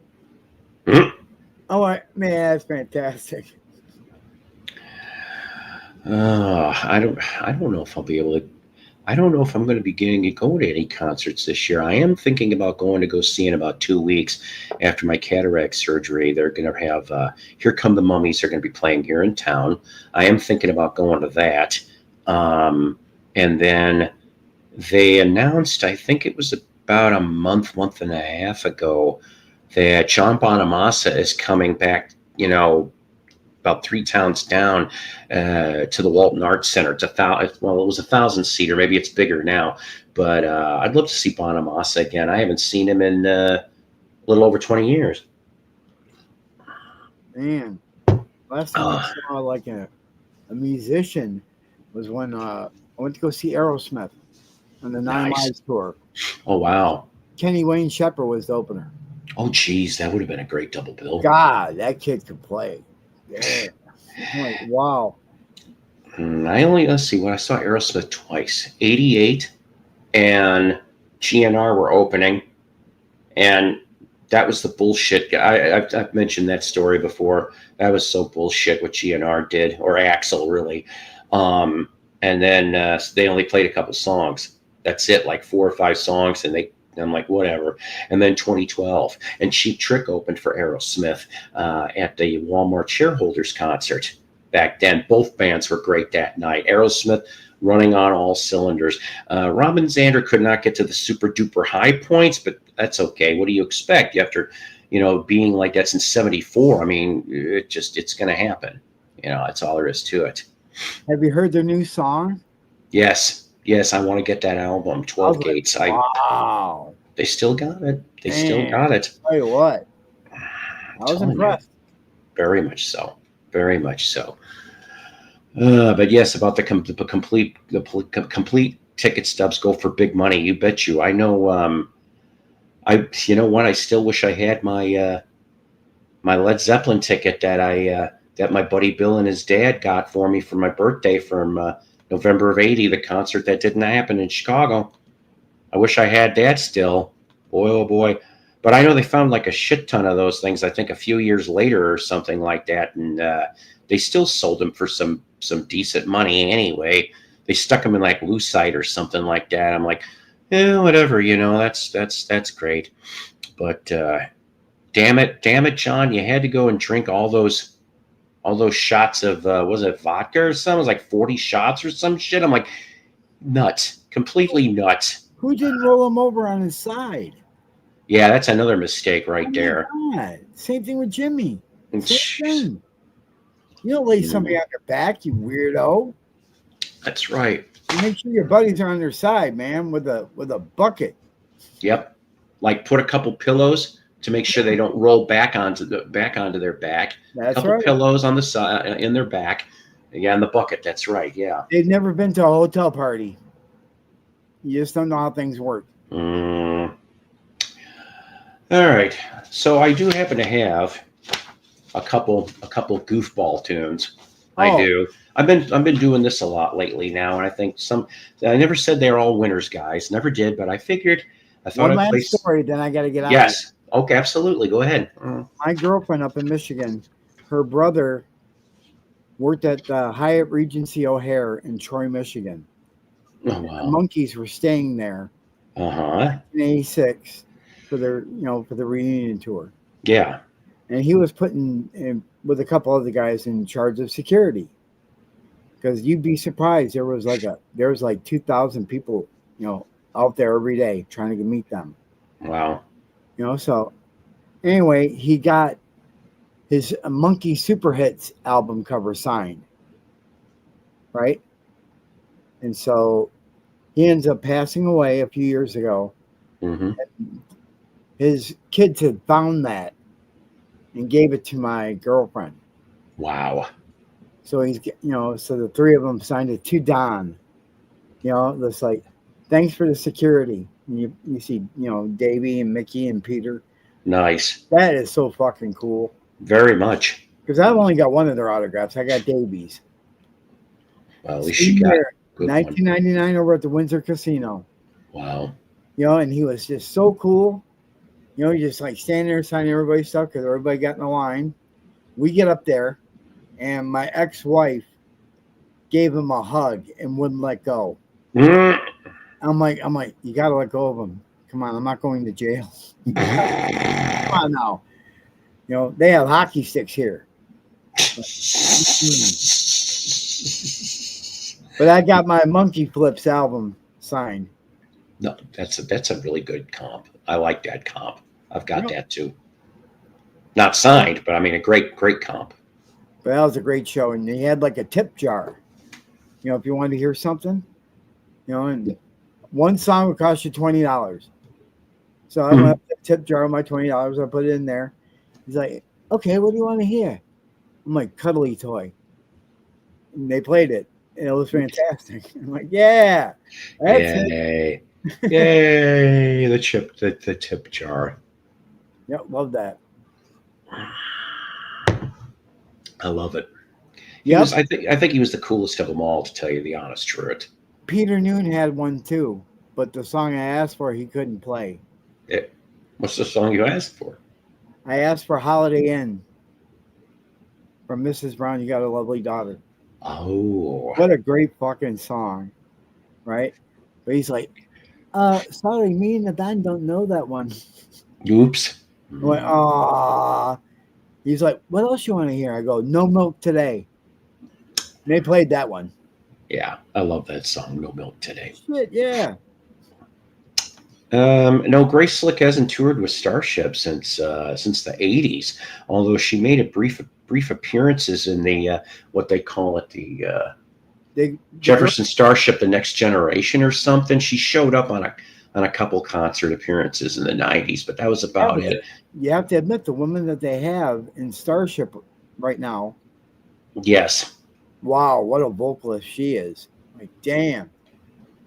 Mhm. I'm like, man, that's fantastic. I don't know if I'll be able to. I don't know if I'm going to be going to any concerts this year. I am thinking about going to go see in about 2 weeks after my cataract surgery. They're going to have Here Come the Mummies. They're going to be playing here in town. I am thinking about going to that. And then they announced, I think it was about a month and a half ago, that John Bonamassa is coming back, about 3 towns down to the Walton Arts Center. It's it was 1,000-seater. Maybe it's bigger now, but I'd love to see Bonamassa again. I haven't seen him in a little over 20 years. Man, last time I saw like a musician was when I went to go see Aerosmith on the Nine Nice. Lives tour. Oh, wow. Kenny Wayne Shepherd was the opener. Oh, geez, that would have been a great double bill. God, that kid could play. Yeah. I'm like, wow. Let's see, when I saw Aerosmith twice, 88 and GNR were opening, and that was the bullshit. I've mentioned that story before. That was so bullshit what GNR did, or Axl, really. And then they only played a couple songs. That's it, like 4 or 5 songs, and I'm like, whatever. And then 2012, and Cheap Trick opened for Aerosmith at the Walmart shareholders concert back then. Both bands were great that night. Aerosmith running on all cylinders. Robin Zander could not get to the super duper high points, but that's okay. What do you expect after, being like that since '74? I mean, it's going to happen. That's all there is to it. Have you heard their new song? Yes, I want to get that album, 12 Gates. Wow. They still got it. They Man, still got it. Tell you what, I was impressed. Very much so. Very much so. But yes, about the complete ticket stubs go for big money. You bet you. I know. You know what? I still wish I had my my Led Zeppelin ticket that my buddy Bill and his dad got for me for my birthday from November of '80, the concert that didn't happen in Chicago. I wish I had that still. Boy, oh boy. But I know they found like a shit ton of those things, I think a few years later or something like that. And they still sold them for some decent money anyway. They stuck them in like lucite or something like that. I'm like, yeah, whatever, that's great. But damn it, John, you had to go and drink all those shots of was it vodka or something? It was like 40 shots or some shit. I'm like, nuts, completely nuts. Who didn't roll him over on his side? Yeah, that's another mistake right there. God. Same thing with Jimmy. Same thing. You don't lay somebody on their back, you weirdo. That's right. You make sure your buddies are on their side, man, with a bucket. Yep. Like put a couple pillows to make sure they don't roll back onto their back. That's a couple right. Pillows on the side in their back. Yeah, in the bucket. That's right. Yeah. They've never been to a hotel party. You just don't know how things work. All right. So I do happen to have a couple goofball tunes. I do. I've been doing this a lot lately now, and I think I never said they're all winners, guys. Never did, but I figured I thought One I'd play. last story, then I got to get out. Yes. Okay. Absolutely. Go ahead. My girlfriend up in Michigan, her brother worked at the Hyatt Regency O'Hare in Troy, Michigan. Oh, wow. The Monkees were staying there in '86 for their for the reunion tour. Yeah. And he was putting with a couple other guys in charge of security. Because you'd be surprised, there was like 2,000 people, out there every day trying to meet them. Wow. So anyway, he got his Monkey Super Hits album cover signed, right? And so he ends up passing away a few years ago. Mm-hmm. His kids had found that and gave it to my girlfriend. Wow. So he's, so the three of them signed it to Don. That's like, thanks for the security. And you see, Davey and Mickey and Peter. Nice. That is so fucking cool. Very much. Because I've only got one of their autographs. I got Davey's. Well, at least you got a good 1999 over at the Windsor Casino. Wow. And he was just so cool. Just like standing there signing everybody's stuff because everybody got in the line. We get up there, and my ex-wife gave him a hug and wouldn't let go. I'm like, you gotta let go of him. Come on, I'm not going to jail. Come on now. They have hockey sticks here. But I got my Monkey Flips album signed. No, that's a really good comp. I like that comp. I've got that too. Not signed, but I mean a great comp. But that was a great show, and he had like a tip jar. If you wanted to hear something, and one song would cost you $20. So I went up to the tip jar with my $20. I put it in there. He's like, "Okay, what do you want to hear?" I'm like, "Cuddly Toy." And they played it, and it was fantastic. I'm like, "Yeah, that's it." Yay! The tip jar. Yep, love that. I love it. Yeah, I think he was the coolest of them all, to tell you the honest truth. Peter Noon had one too, but the song I asked for, he couldn't play. What's the song you asked for? I asked for "Holiday Inn" from Mrs. Brown. You Got a Lovely Daughter. Oh, what a great fucking song, right? But he's like, sorry, me and the band don't know that one. Oops. I went, "Aw." He's like, "What else you want to hear?" I go, "No Milk Today." And they played that one. Yeah, I love that song, "No Milk Today." Shit, yeah. No, Grace Slick hasn't toured with Starship since the '80s. Although she made a brief appearances in the what they call it, the Jefferson Starship, the Next Generation or something. She showed up on a couple concert appearances in the '90s, but that was about it. You have to admit, the woman that they have in Starship right now. Yes. Wow, what a vocalist she is! Like, damn.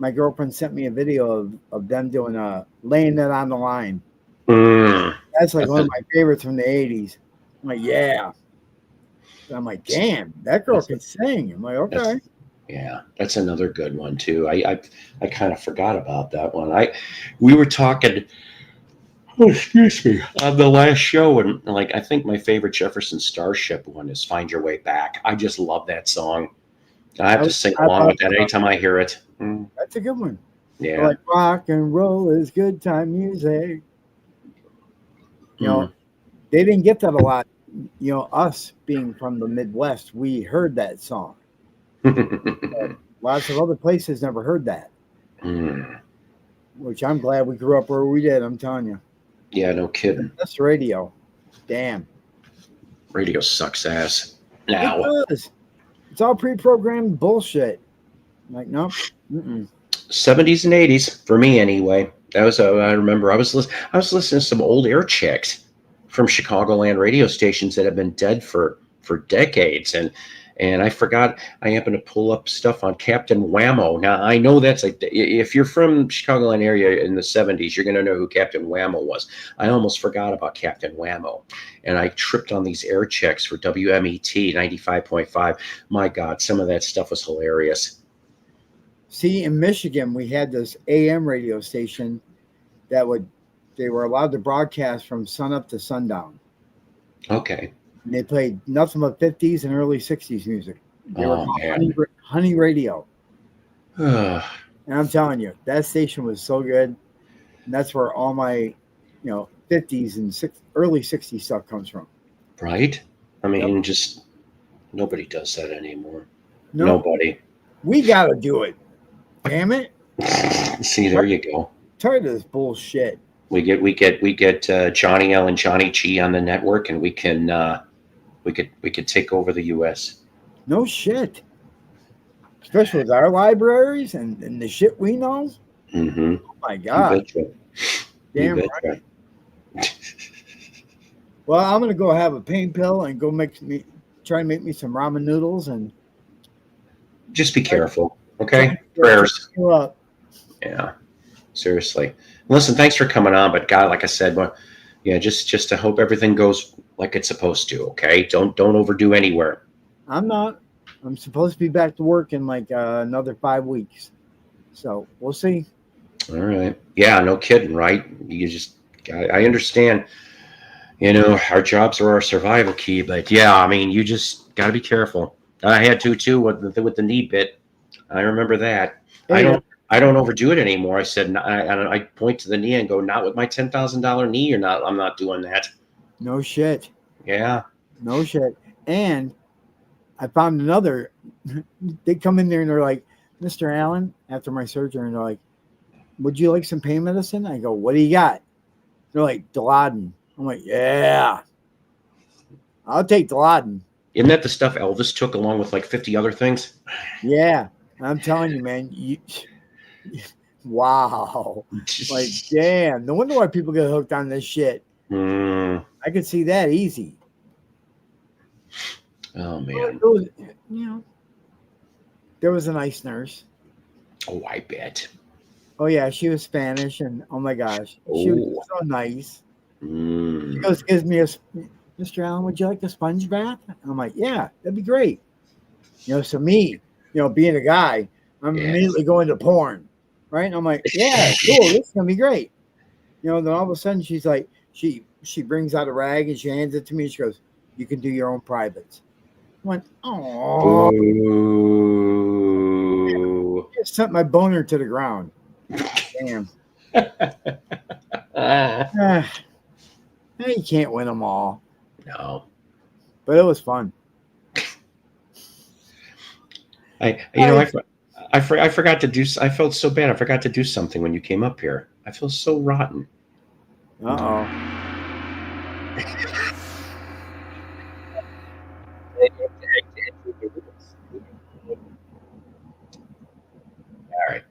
my girlfriend sent me a video of them doing laying it on the line. That's like That's one of my favorites from the 80s. I'm like, yeah. And I'm like, damn, that girl can sing. I'm like, okay. Yeah, that's another good one too. I kind of forgot about that one. We were talking, oh, excuse me, on the last show, and like I think my favorite Jefferson Starship one is "Find Your Way Back." I just love that song. I have to sing along with that anytime I hear it. That's a good one. Yeah, Like rock and roll is good time music. You know, they didn't get that a lot. You know, us being from the Midwest, we heard that song. Lots of other places never heard that. Which I'm glad we grew up where we did. I'm telling you. Yeah, no kidding. That's radio. Damn. Radio sucks ass now. It does. It's all pre-programmed bullshit. I'm like, nope. 70s and 80s for me anyway. That was I remember I was listening to some old air checks from Chicagoland radio stations that have been dead for decades, and I forgot. I happened to pull up stuff on Captain Whammo. Now I know that's like, if you're from Chicagoland area in the 70s, you're gonna know who Captain Whammo was. I almost forgot about Captain Whammo, and I tripped on these air checks for WMET 95.5. My God, some of that stuff was hilarious. See, in Michigan, we had this AM radio station they were allowed to broadcast from sunup to sundown. Okay. And they played nothing but 50s and early 60s music. They were called Honey Radio. And I'm telling you, that station was so good. And that's where all my, 50s and early 60s stuff comes from. Right? I mean, just nobody does that anymore. Nope. Nobody. We got to do it. Damn it. See, there you go. Tired of this bullshit. We get Johnny L and Johnny G on the network, and we could take over the U.S. No shit. Especially with our libraries and the shit we know. Mm-hmm. Oh my God. Damn right. Well, I'm gonna go have a pain pill and go try and make me some ramen noodles and just be careful, okay? Prayers. Yeah, seriously. Listen, thanks for coming on, but God, like I said, just to hope everything goes like it's supposed to. Okay, don't overdo anywhere. I'm not. I'm supposed to be back to work in like another 5 weeks, so we'll see. All right. Yeah, no kidding, right? I understand. Our jobs are our survival key, but yeah, I mean, you just got to be careful. I had to too with the knee bit. I remember that. Hey, I don't overdo it anymore. I said, I point to the knee and go, not with my $10,000 knee, or not. I'm not doing that. No shit. Yeah. No shit. And I found another. They come in there and they're like, Mr. Allen, after my surgery, and they're like, would you like some pain medicine? I go, what do you got? They're like, Dilaudid. I'm like, yeah, I'll take Dilaudid. Isn't that the stuff Elvis took along with like 50 other things? Yeah. I'm telling you, man. Wow. Like, damn. No wonder why people get hooked on this shit. I could see that easy. Oh, man. There was a nice nurse. Oh, I bet. Oh, yeah. She was Spanish, and oh, my gosh. She was so nice. She goes, gives me Mr. Allen, would you like a sponge bath? I'm like, yeah, that'd be great. So me, being a guy, I'm immediately going to porn, right? And I'm like, yeah, cool, this is gonna be great. Then all of a sudden she's like, she brings out a rag and she hands it to me. She goes, you can do your own privates. I went, oh, just sent my boner to the ground. Damn. You can't win them all. No. But it was fun. I forgot to do. I felt so bad. I forgot to do something when you came up here. I feel so rotten. Uh-oh. All right.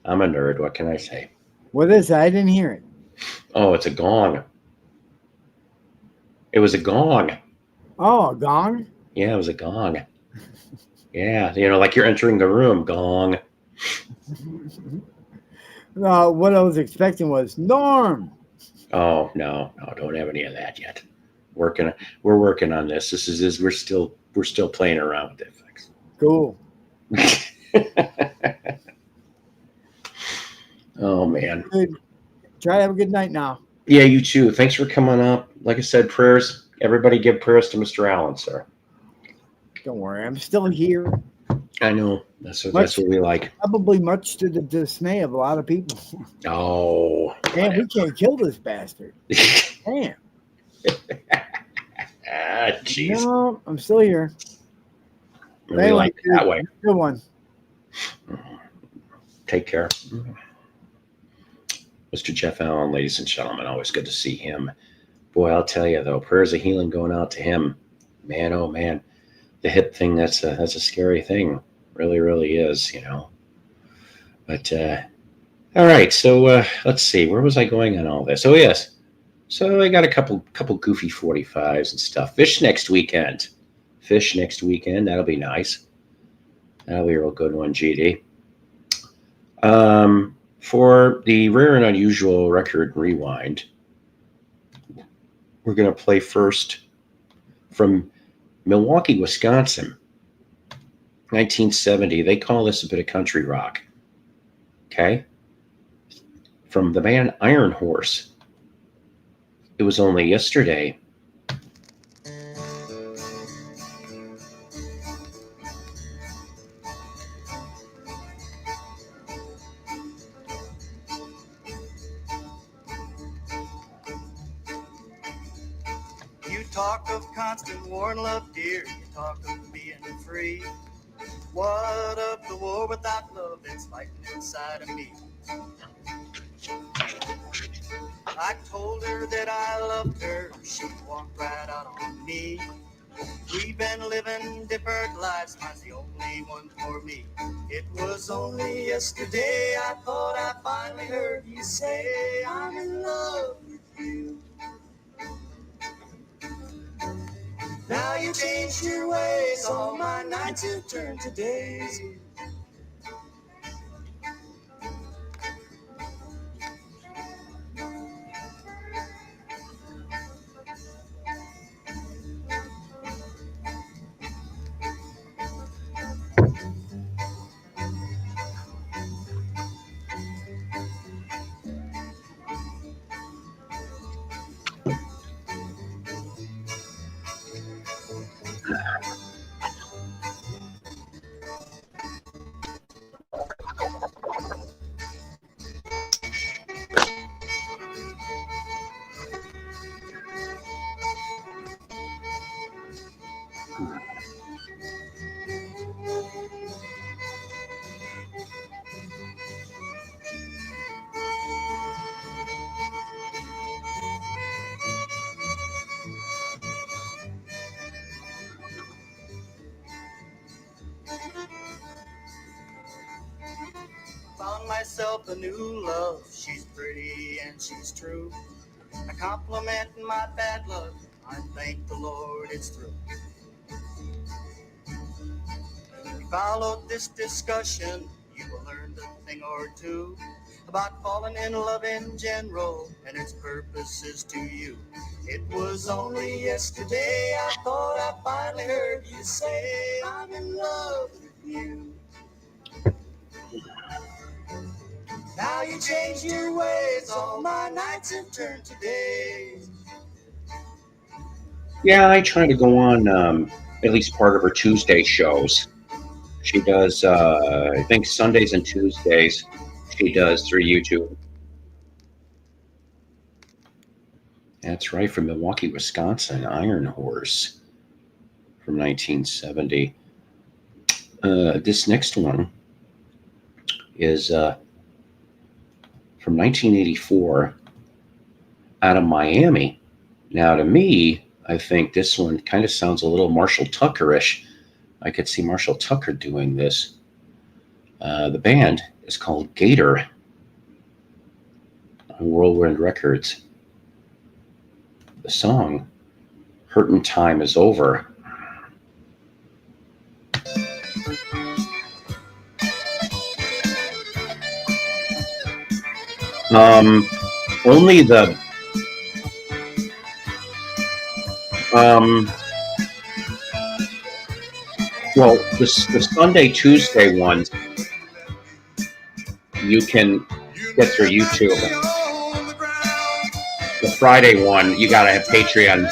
I'm a nerd. What can I say? What is that? I didn't hear it. Oh, it's a gong. It was a gong. Oh, a gong? Yeah, it was a gong. Yeah, like you're entering the room. Gong. What I was expecting was Norm. Oh no, don't have any of that yet. We're working on this. We're still playing around with it. Cool. Oh man. Good. Try to have a good night now. Yeah, you too. Thanks for coming up. Like I said, prayers. Everybody give prayers to Mr. Allen, sir. Don't worry, I'm still here. I know. That's what we like. Probably much to the dismay of a lot of people. Oh. Man, we can't kill this bastard. Damn. Jeez. No, I'm still here. We like it that way. Good one. Take care. Mr. Jeff Allen, ladies and gentlemen, always good to see him. Boy, I'll tell you though, prayers of healing going out to him. Man, oh man, the hip thing, that's a scary thing. Really, really is, But all right, so let's see, where was I going on all this? Oh yes, so I got a couple goofy 45s and stuff. Fish next weekend. That'll be nice. That'll be a real good one, GD. For the rare and unusual record rewind, we're going to play first from Milwaukee, Wisconsin, 1970. They call this a bit of country rock. Okay? From the band Iron Horse. It was only yesterday. You talk of constant war and love, dear. You talk of being free. What of the war without love? It's fighting inside of me. I told her that I loved her. She walked right out on me. We've been living different lives. Mine's the only one for me. It was only yesterday I thought I finally heard you say I'm in love with you. Now you changed your ways, all my nights have turned to days. Found myself a new love. She's pretty and she's true. A compliment in my bad luck. I thank the Lord it's through. We followed this discussion. You will learn a thing or two about falling in love in general and its purposes to you. It was only yesterday I thought I finally heard you say I'm in love with you. Now you changed your ways, all my nights have turned to days. Yeah, I try to go on at least part of her Tuesday shows. She does, I think, Sundays and Tuesdays. She does through YouTube. That's right, from Milwaukee, Wisconsin, Iron Horse from 1970. This next one is from 1984 out of Miami. Now, to me, I think this one kind of sounds a little Marshall Tucker-ish. I could see Marshall Tucker doing this. The band is called Gator on Whirlwind Records. The song, Hurtin' Time Is Over. Only the well, the Sunday, Tuesday ones you can get through YouTube. The Friday one, you gotta have Patreon.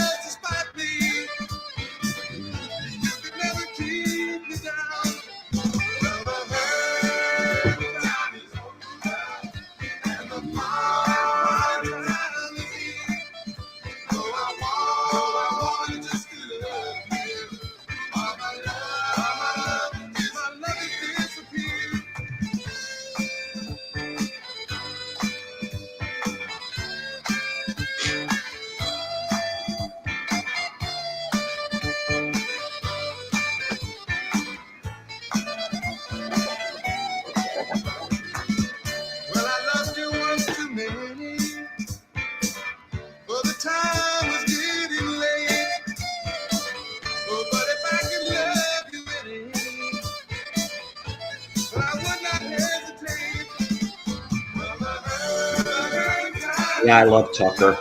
Yeah, I love Tucker.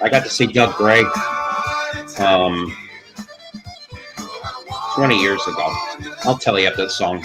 I got to see Doug Gray 20 years ago. I'll tell you after the song.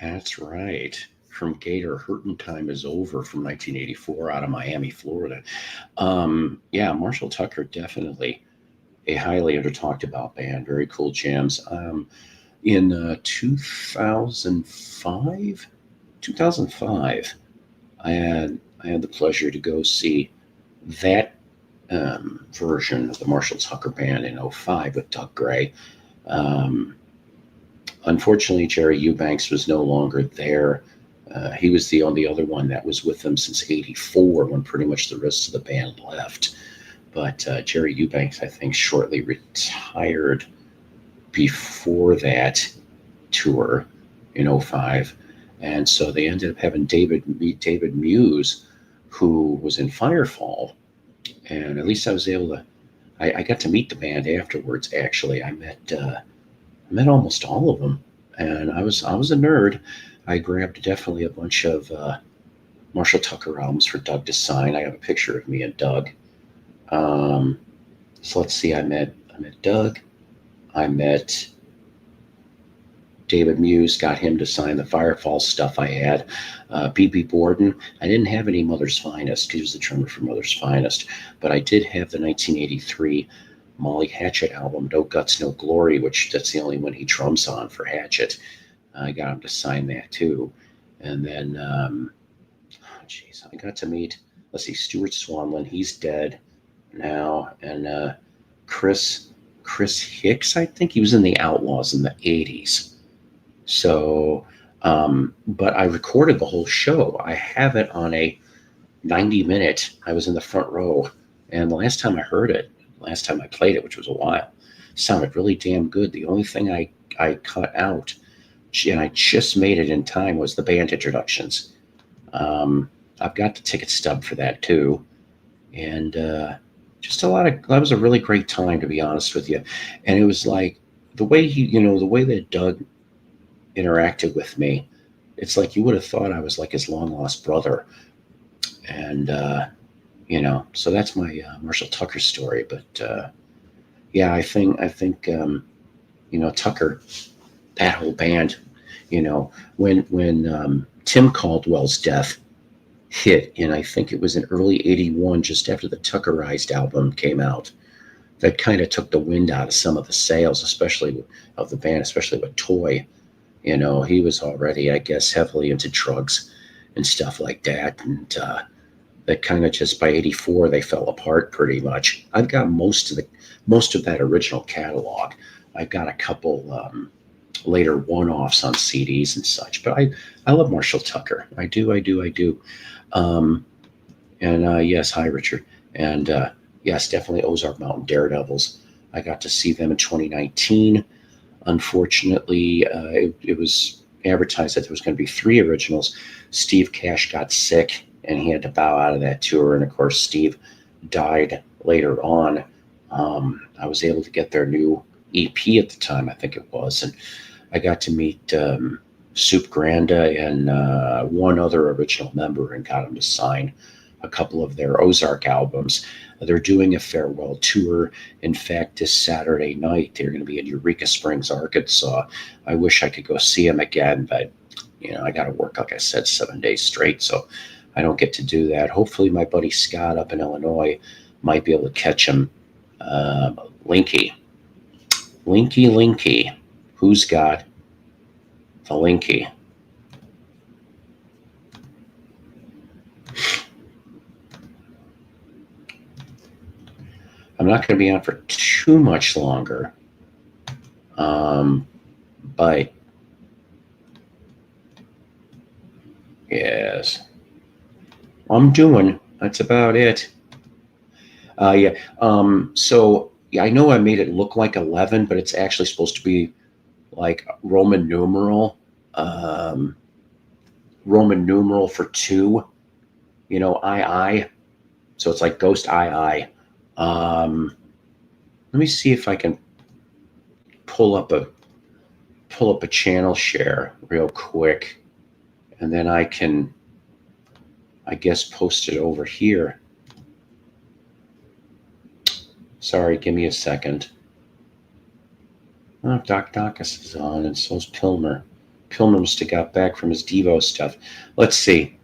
That's right. From Gator, Hurtin' Time Is Over from 1984 out of Miami, Florida. Yeah, Marshall Tucker, definitely a highly under talked about band. Very cool jams. In 2005, I had the pleasure to go see that version of the Marshall Tucker Band in '05 with Doug Gray. Unfortunately, Jerry Eubanks was no longer there. He was the only other one that was with them since '84 when pretty much the rest of the band left. But Jerry Eubanks, I think, shortly retired before that tour in '05. And so they ended up having meet David Muse, who was in Firefall. And at least I was able to, I got to meet the band afterwards, actually. I met almost all of them. And I was a nerd. I grabbed definitely a bunch of Marshall Tucker albums for Doug to sign. I have a picture of me and Doug. So let's see, I met Doug. I met David Muse, got him to sign the Firefall stuff I had. B.B. Borden, I didn't have any Mother's Finest because he was the drummer for Mother's Finest, but I did have the 1983 Molly Hatchet album, No Guts, No Glory, which that's the only one he drums on for Hatchet. I got him to sign that too. And then, I got to meet, let's see, Stuart Swanlin, he's dead now, and Chris Hicks, I think he was in the Outlaws in the 80s. So, but I recorded the whole show. I have it on a 90-minute. I was in the front row, and the last time I heard it, last time I played it, which was a while, sounded really damn good. The only thing I cut out, and I just made it in time, was the band introductions. I've got the ticket stub for that too, and just a lot of. That was a really great time, to be honest with you. And it was like the way the way that Doug interacted with me. It's like you would have thought I was like his long lost brother, and so that's my Marshall Tucker story. But yeah, I think Tucker, that whole band, when Tim Caldwell's death hit, and I think it was in early '81, just after the Tuckerized album came out, that kind of took the wind out of some of the sales, especially of the band, especially with Toy. He was already, I guess, heavily into drugs and stuff like that, and that kind of just by '84 they fell apart pretty much. I've got most of that original catalog. I've got a couple later one-offs on CDs and such, but I love Marshall Tucker. I do. And yes, hi Richard, and yes, definitely Ozark Mountain Daredevils. I got to see them in 2019. Unfortunately, it was advertised that there was going to be 3 originals. Steve Cash got sick, and he had to bow out of that tour. And of course, Steve died later on. I was able to get their new EP at the time, I think it was, and I got to meet Soup Granda and one other original member, and got him to sign a couple of their Ozark albums. They're doing a farewell tour. In fact, this Saturday night, they're going to be in Eureka Springs, Arkansas. I wish I could go see them again, but I got to work, like I said, 7 days straight, so I don't get to do that. Hopefully, my buddy Scott up in Illinois might be able to catch him. Linky. Who's got the Linky? I'm not going to be on for too much longer, but yes, I'm doing. That's about it. Yeah. So yeah, I know I made it look like 11, but it's actually supposed to be like Roman numeral for 2. I. So it's like Ghost I. Let me see if I can pull up a channel share real quick, and then I can, I guess, post it over here. Sorry, give me a second. Oh, Doc Dacus is on, and so's Pilmer. Pilmer must have got back from his Devo stuff. Let's see.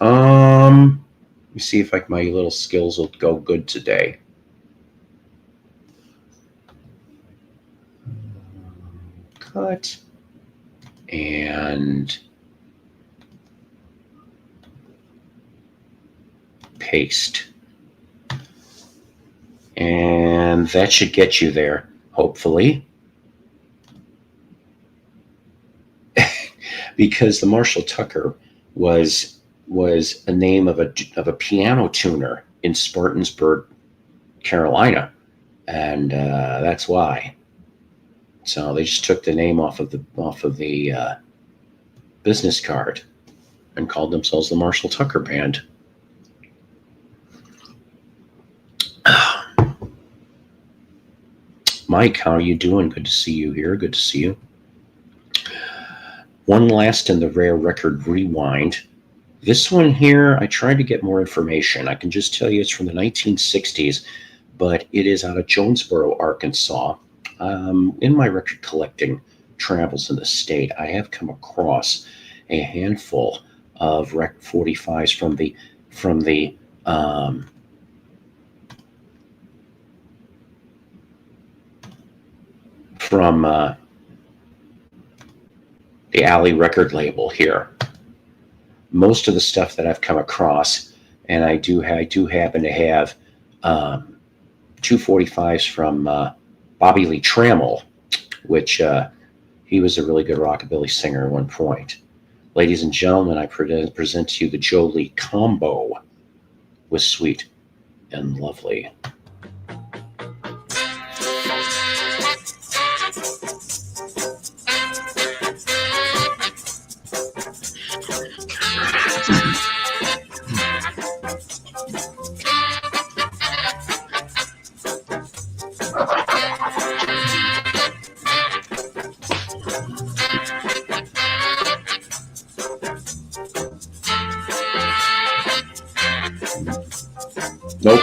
Let me see if my little skills will go good today. Cut and paste. And that should get you there, hopefully. Because the Marshall Tucker was a name of a piano tuner in Spartansburg, Carolina, and that's why. So they just took the name off of the business card and called themselves the Marshall Tucker Band. Mike, how are you doing? Good to see you here. Good to see you. One last in the rare record rewind. This one here, I tried to get more information. I can just tell you it's from the 1960s, but it is out of Jonesboro, Arkansas. In my record collecting travels in the state, I have come across a handful of Rec 45s from the Alley record label here. Most of the stuff that I've come across, and I do happen to have 245s from Bobby Lee Trammell, which he was a really good rockabilly singer at one point. Ladies and gentlemen, I present to you the Joe Lee combo with Sweet and Lovely. Nope.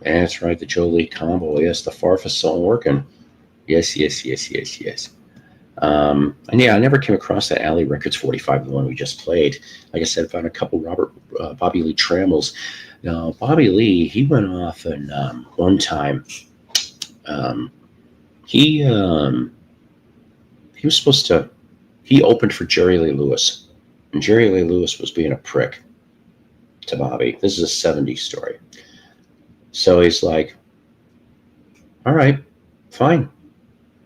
That's right, the Jolie combo. Yes, the Farfa's still working. Yes. And yeah, I never came across that Alley Records 45, the one we just played. Like I said, I found a couple Bobby Lee Trammels. Now, Bobby Lee, he went off and one time. He was supposed to. He opened for Jerry Lee Lewis, and Jerry Lee Lewis was being a prick to Bobby. This is a '70s story. So he's like, "All right, fine,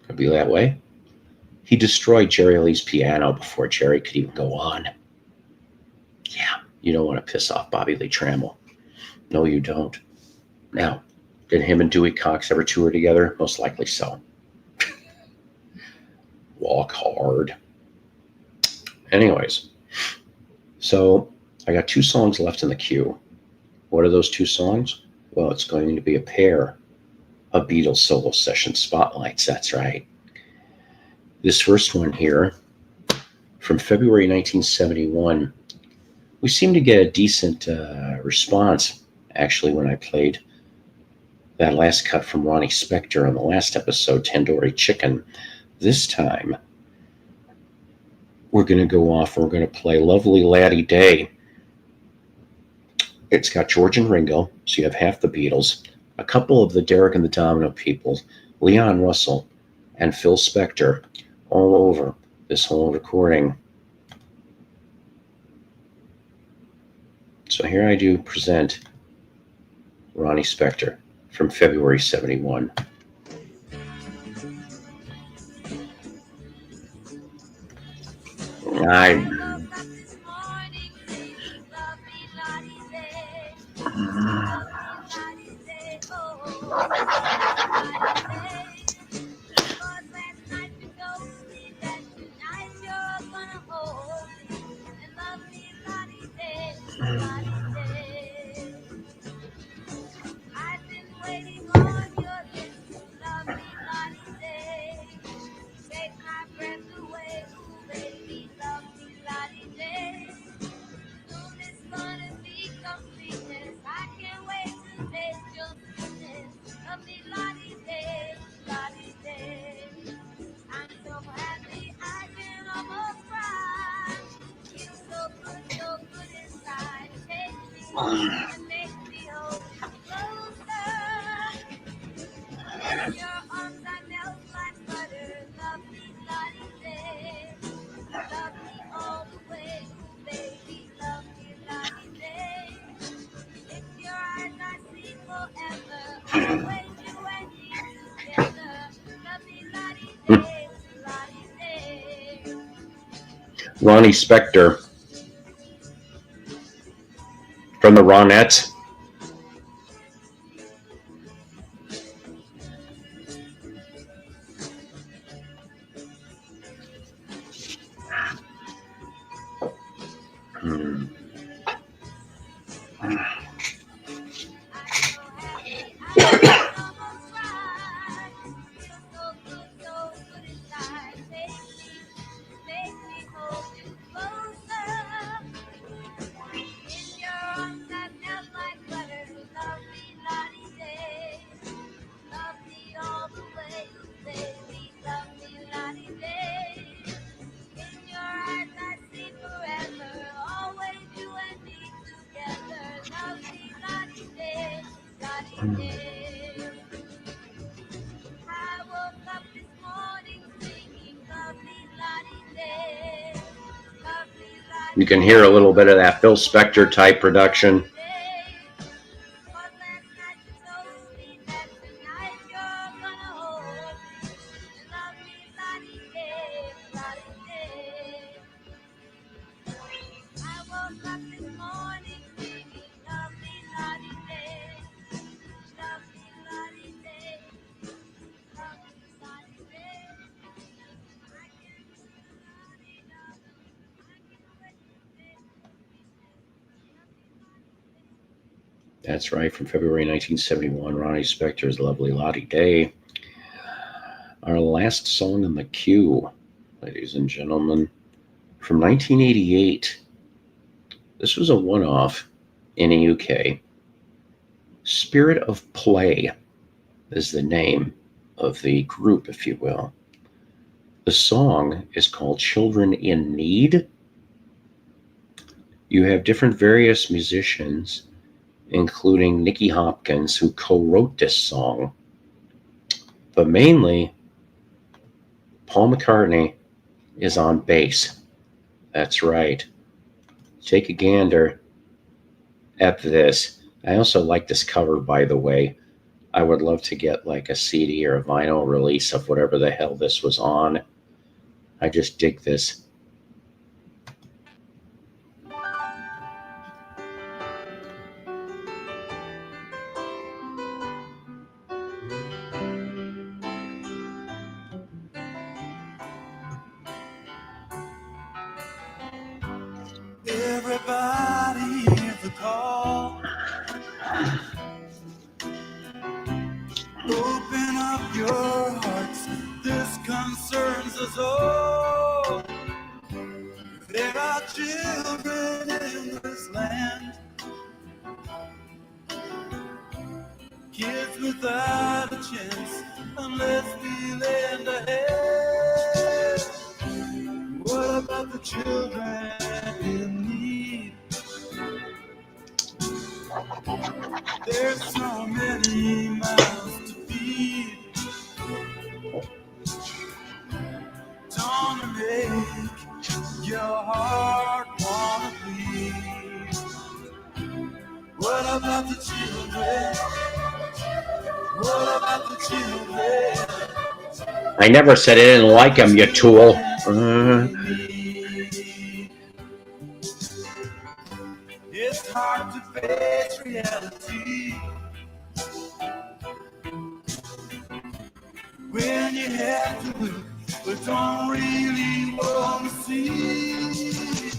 it'll be that way." He destroyed Jerry Lee's piano before Jerry could even go on. Yeah, you don't want to piss off Bobby Lee Trammell. No, you don't. Now, did him and Dewey Cox ever tour together? Most likely so. Walk hard. Anyways, so I got 2 songs left in the queue. What are those 2 songs? Well, it's going to be a pair of Beatles solo session spotlights. That's right. This first one here, from February 1971, we seemed to get a decent response, actually, when I played that last cut from Ronnie Spector on the last episode, Tandoori Chicken. This time, we're going to go off and we're going to play Lovely Laddie Day. It's got George and Ringo, so you have half the Beatles, a couple of the Derek and the Domino people, Leon Russell, and Phil Spector, all over this whole recording. So here I do present Ronnie Spector from February '71. Ronnie Spector from the Ronettes. You can hear a little bit of that Phil Spector type production. That's right, from February 1971, Ronnie Spector's Lovely Lottie Day. Our last song in the queue, ladies and gentlemen, from 1988. This was a one-off in the UK. Spirit of Play is the name of the group, if you will. The song is called Children in Need. You have different various musicians, including Nicky Hopkins, who co-wrote this song. But mainly, Paul McCartney is on bass. That's right. Take a gander at this. I also like this cover, by the way. I would love to get like a CD or a vinyl release of whatever the hell this was on. I just dig this. Everybody hear the call. Open up your hearts. This concerns us all. There are children in this land, kids without a chance unless we lend a hand. What about the children in need? There's so many mouths to feed. Don't make your heart wanna bleed. What about the children? What about the children? I never said I didn't like him, you tool. It's hard to face reality when you have to look, but don't really want to see.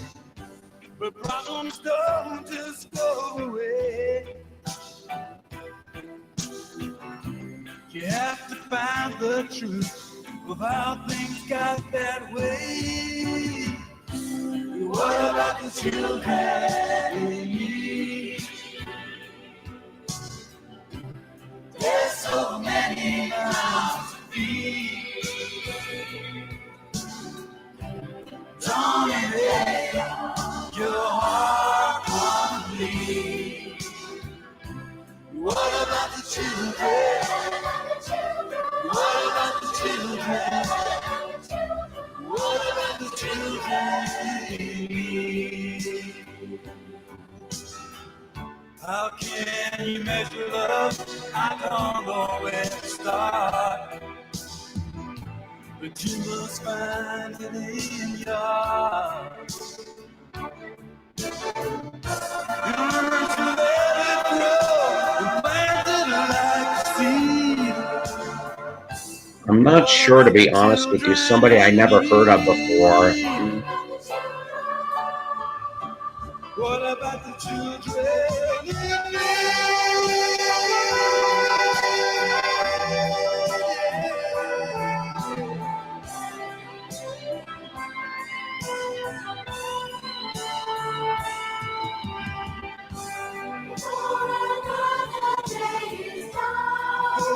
But problems don't just go away. You have to find the truth of how things got that way. What about the children in need? There's so many mouths to feed. Don't make your heart wanna bleed. What about the children? What about the children? What about the children? How can you measure love? I don't know where to start. But you must find it in your heart. I'm not sure, to be honest with you. Somebody I never heard of before. What about the children?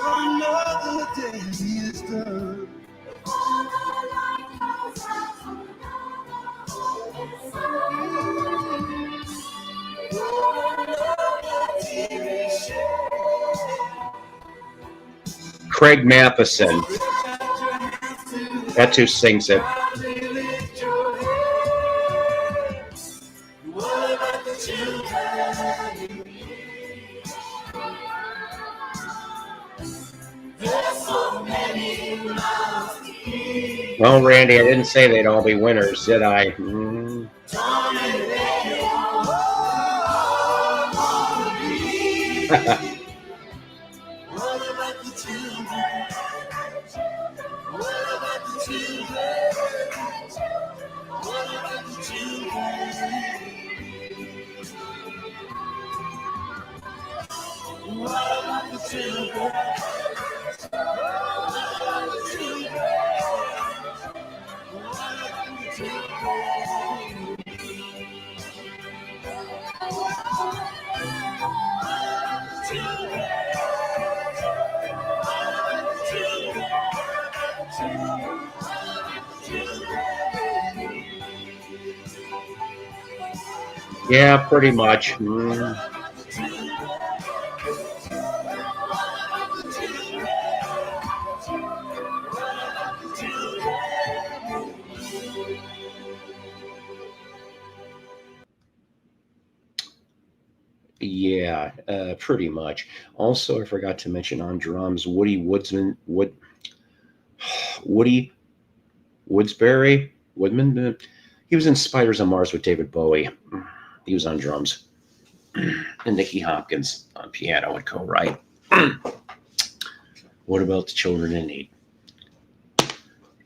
Another day is done. Craig Matheson. That's who sings it. Well, Randy, I didn't say they'd all be winners, did I? Yeah, pretty much. Yeah, pretty much. Also, I forgot to mention on drums, Woody Woodman. He was in Spiders on Mars with David Bowie. He was on drums. And Nicky Hopkins on piano and co-write. What about the Children in Need?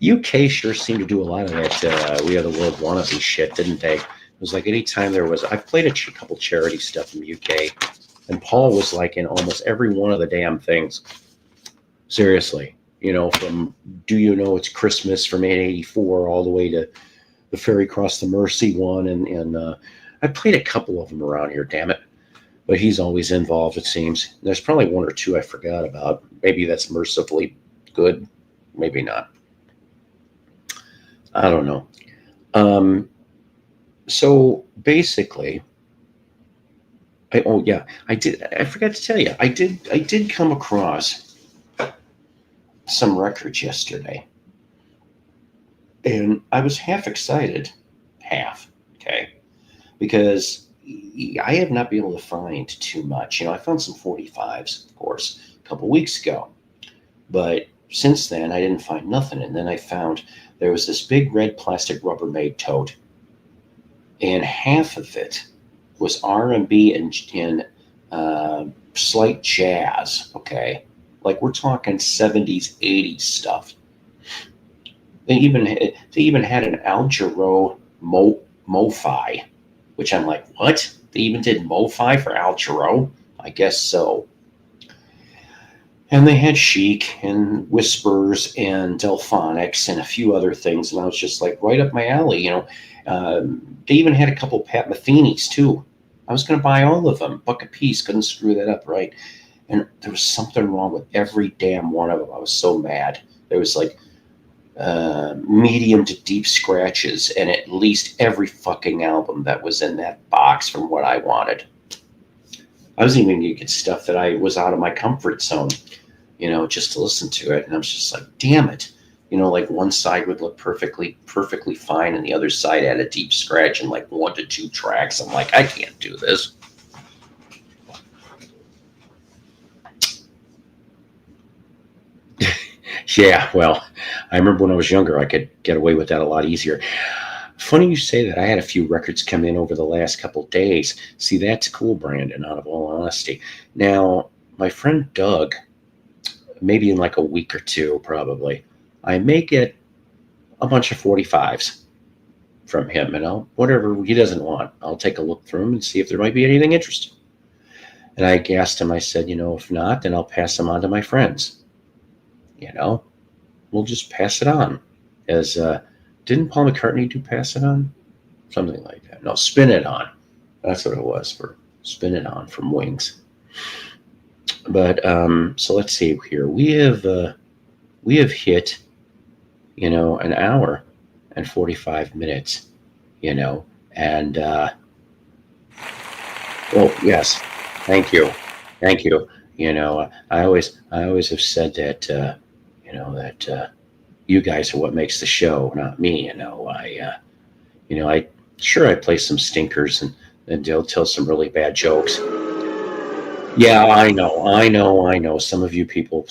UK sure seemed to do a lot of that We Are the World wannabe shit, didn't they? It was like anytime there was... I've played a couple charity stuff in the UK, and Paul was like in almost every one of the damn things. Seriously. You know, from Do You Know It's Christmas from 884 all the way to the Ferry Cross the Mercy one. And I played a couple of them around here, damn it. But he's always involved, it seems. There's probably one or two I forgot about. Maybe that's mercifully good. Maybe not. I don't know. So basically, I forgot to tell you, I did come across some records yesterday, and I was half excited, okay, because I have not been able to find too much. You know, I found some 45s, of course, a couple weeks ago, but since then I didn't find nothing. And then I found there was this big red plastic Rubbermaid tote, and half of it was R&B and slight jazz. Okay, like we're talking 70s, 80s stuff. They even had an Al Jarreau Mo-Fi, which I'm like, what? They even did Mo-Fi for Al Jarreau? I guess so. And they had Chic and Whispers and Delphonics and a few other things, and I was just like, right up my alley, you know. They even had a couple Pat Metheny's too. I was going to buy all of them, buck a piece. Couldn't screw that up, right? And there was something wrong with every damn one of them. I was so mad. There was like medium to deep scratches and at least every fucking album that was in that box from what I wanted. I was even going to get stuff that I was out of my comfort zone, you know, just to listen to it. And I was just like, damn it. You know, like one side would look perfectly fine, and the other side had a deep scratch and like 1 to 2 tracks. I'm like, I can't do this. Yeah, well, I remember when I was younger, I could get away with that a lot easier. Funny you say that. I had a few records come in over the last couple days. See, that's cool, Brandon, out of all honesty. Now, my friend Doug, maybe in like a week or two, probably, I may get a bunch of 45s from him, and whatever he doesn't want, I'll take a look through them and see if there might be anything interesting. And I asked him, I said, if not, then I'll pass them on to my friends. We'll just pass it on. As didn't Paul McCartney do pass it on? Something like that. No, spin it on. That's what it was, for spin it on from Wings. But so let's see here. We have hit, an hour and 45 minutes, and oh yes, thank you. I always have said that that you guys are what makes the show, not me. I play some stinkers and they'll tell some really bad jokes. Yeah, I know. Some of you people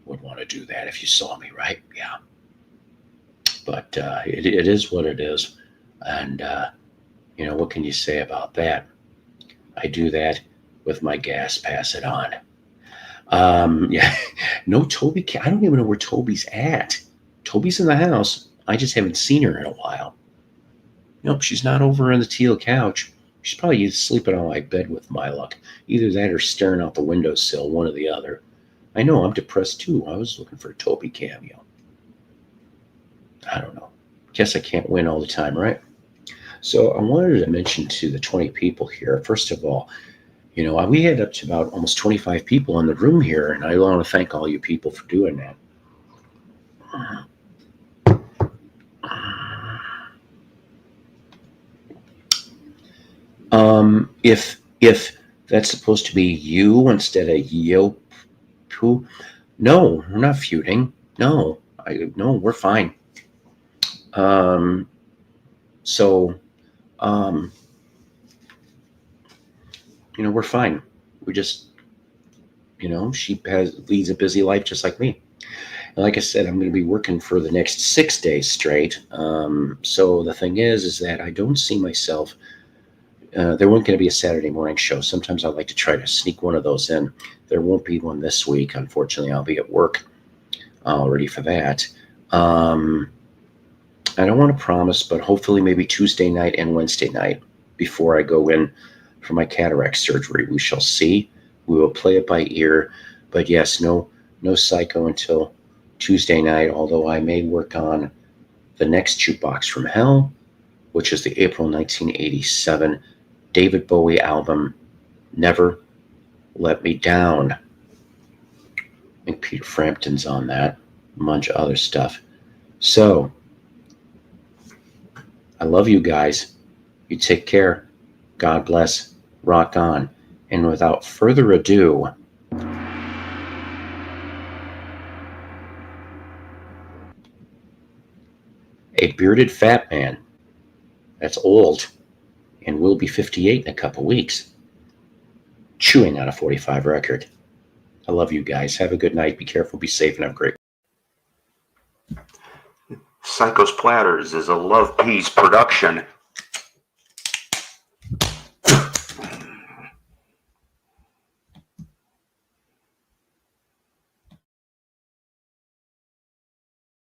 would want to do that if you saw me, right? Yeah. But it is what it is. And, what can you say about that? I do that with my gas, pass it on. Yeah, no Toby. I don't even know where Toby's at. Toby's in the house. I just haven't seen her in a while. Nope, she's not over on the teal couch. She's probably sleeping on my bed with my luck. Either that or staring out the windowsill, one or the other. I know, I'm depressed too. I was looking for a Toby cameo. I don't know. Guess I can't win all the time, right? So I wanted to mention to the 20 people here, first of all, we had up to about almost 25 people in the room here, and I want to thank all you people for doing that. If that's supposed to be you instead of yo, no, we're not feuding. No, we're fine. We're fine. We just, she leads a busy life just like me. And like I said, I'm going to be working for the next 6 days straight. So the thing is that I don't see myself. There won't going to be a Saturday morning show. Sometimes I like to try to sneak one of those in. There won't be one this week. Unfortunately, I'll be at work already for that. I don't want to promise, but hopefully maybe Tuesday night and Wednesday night before I go in for my cataract surgery. We shall see. We will play it by ear. But yes, no Psycho until Tuesday night, although I may work on the next Jukebox from Hell, which is the April 1987 David Bowie album, Never Let Me Down. I think Peter Frampton's on that, a bunch of other stuff. So, I love you guys. You take care. God bless. Rock on. And without further ado, a bearded fat man that's old and will be 58 in a couple weeks, chewing on a 45 record. I love you guys. Have a good night. Be careful, be safe, and have a great. Psycho's Platters is a Love Peace production.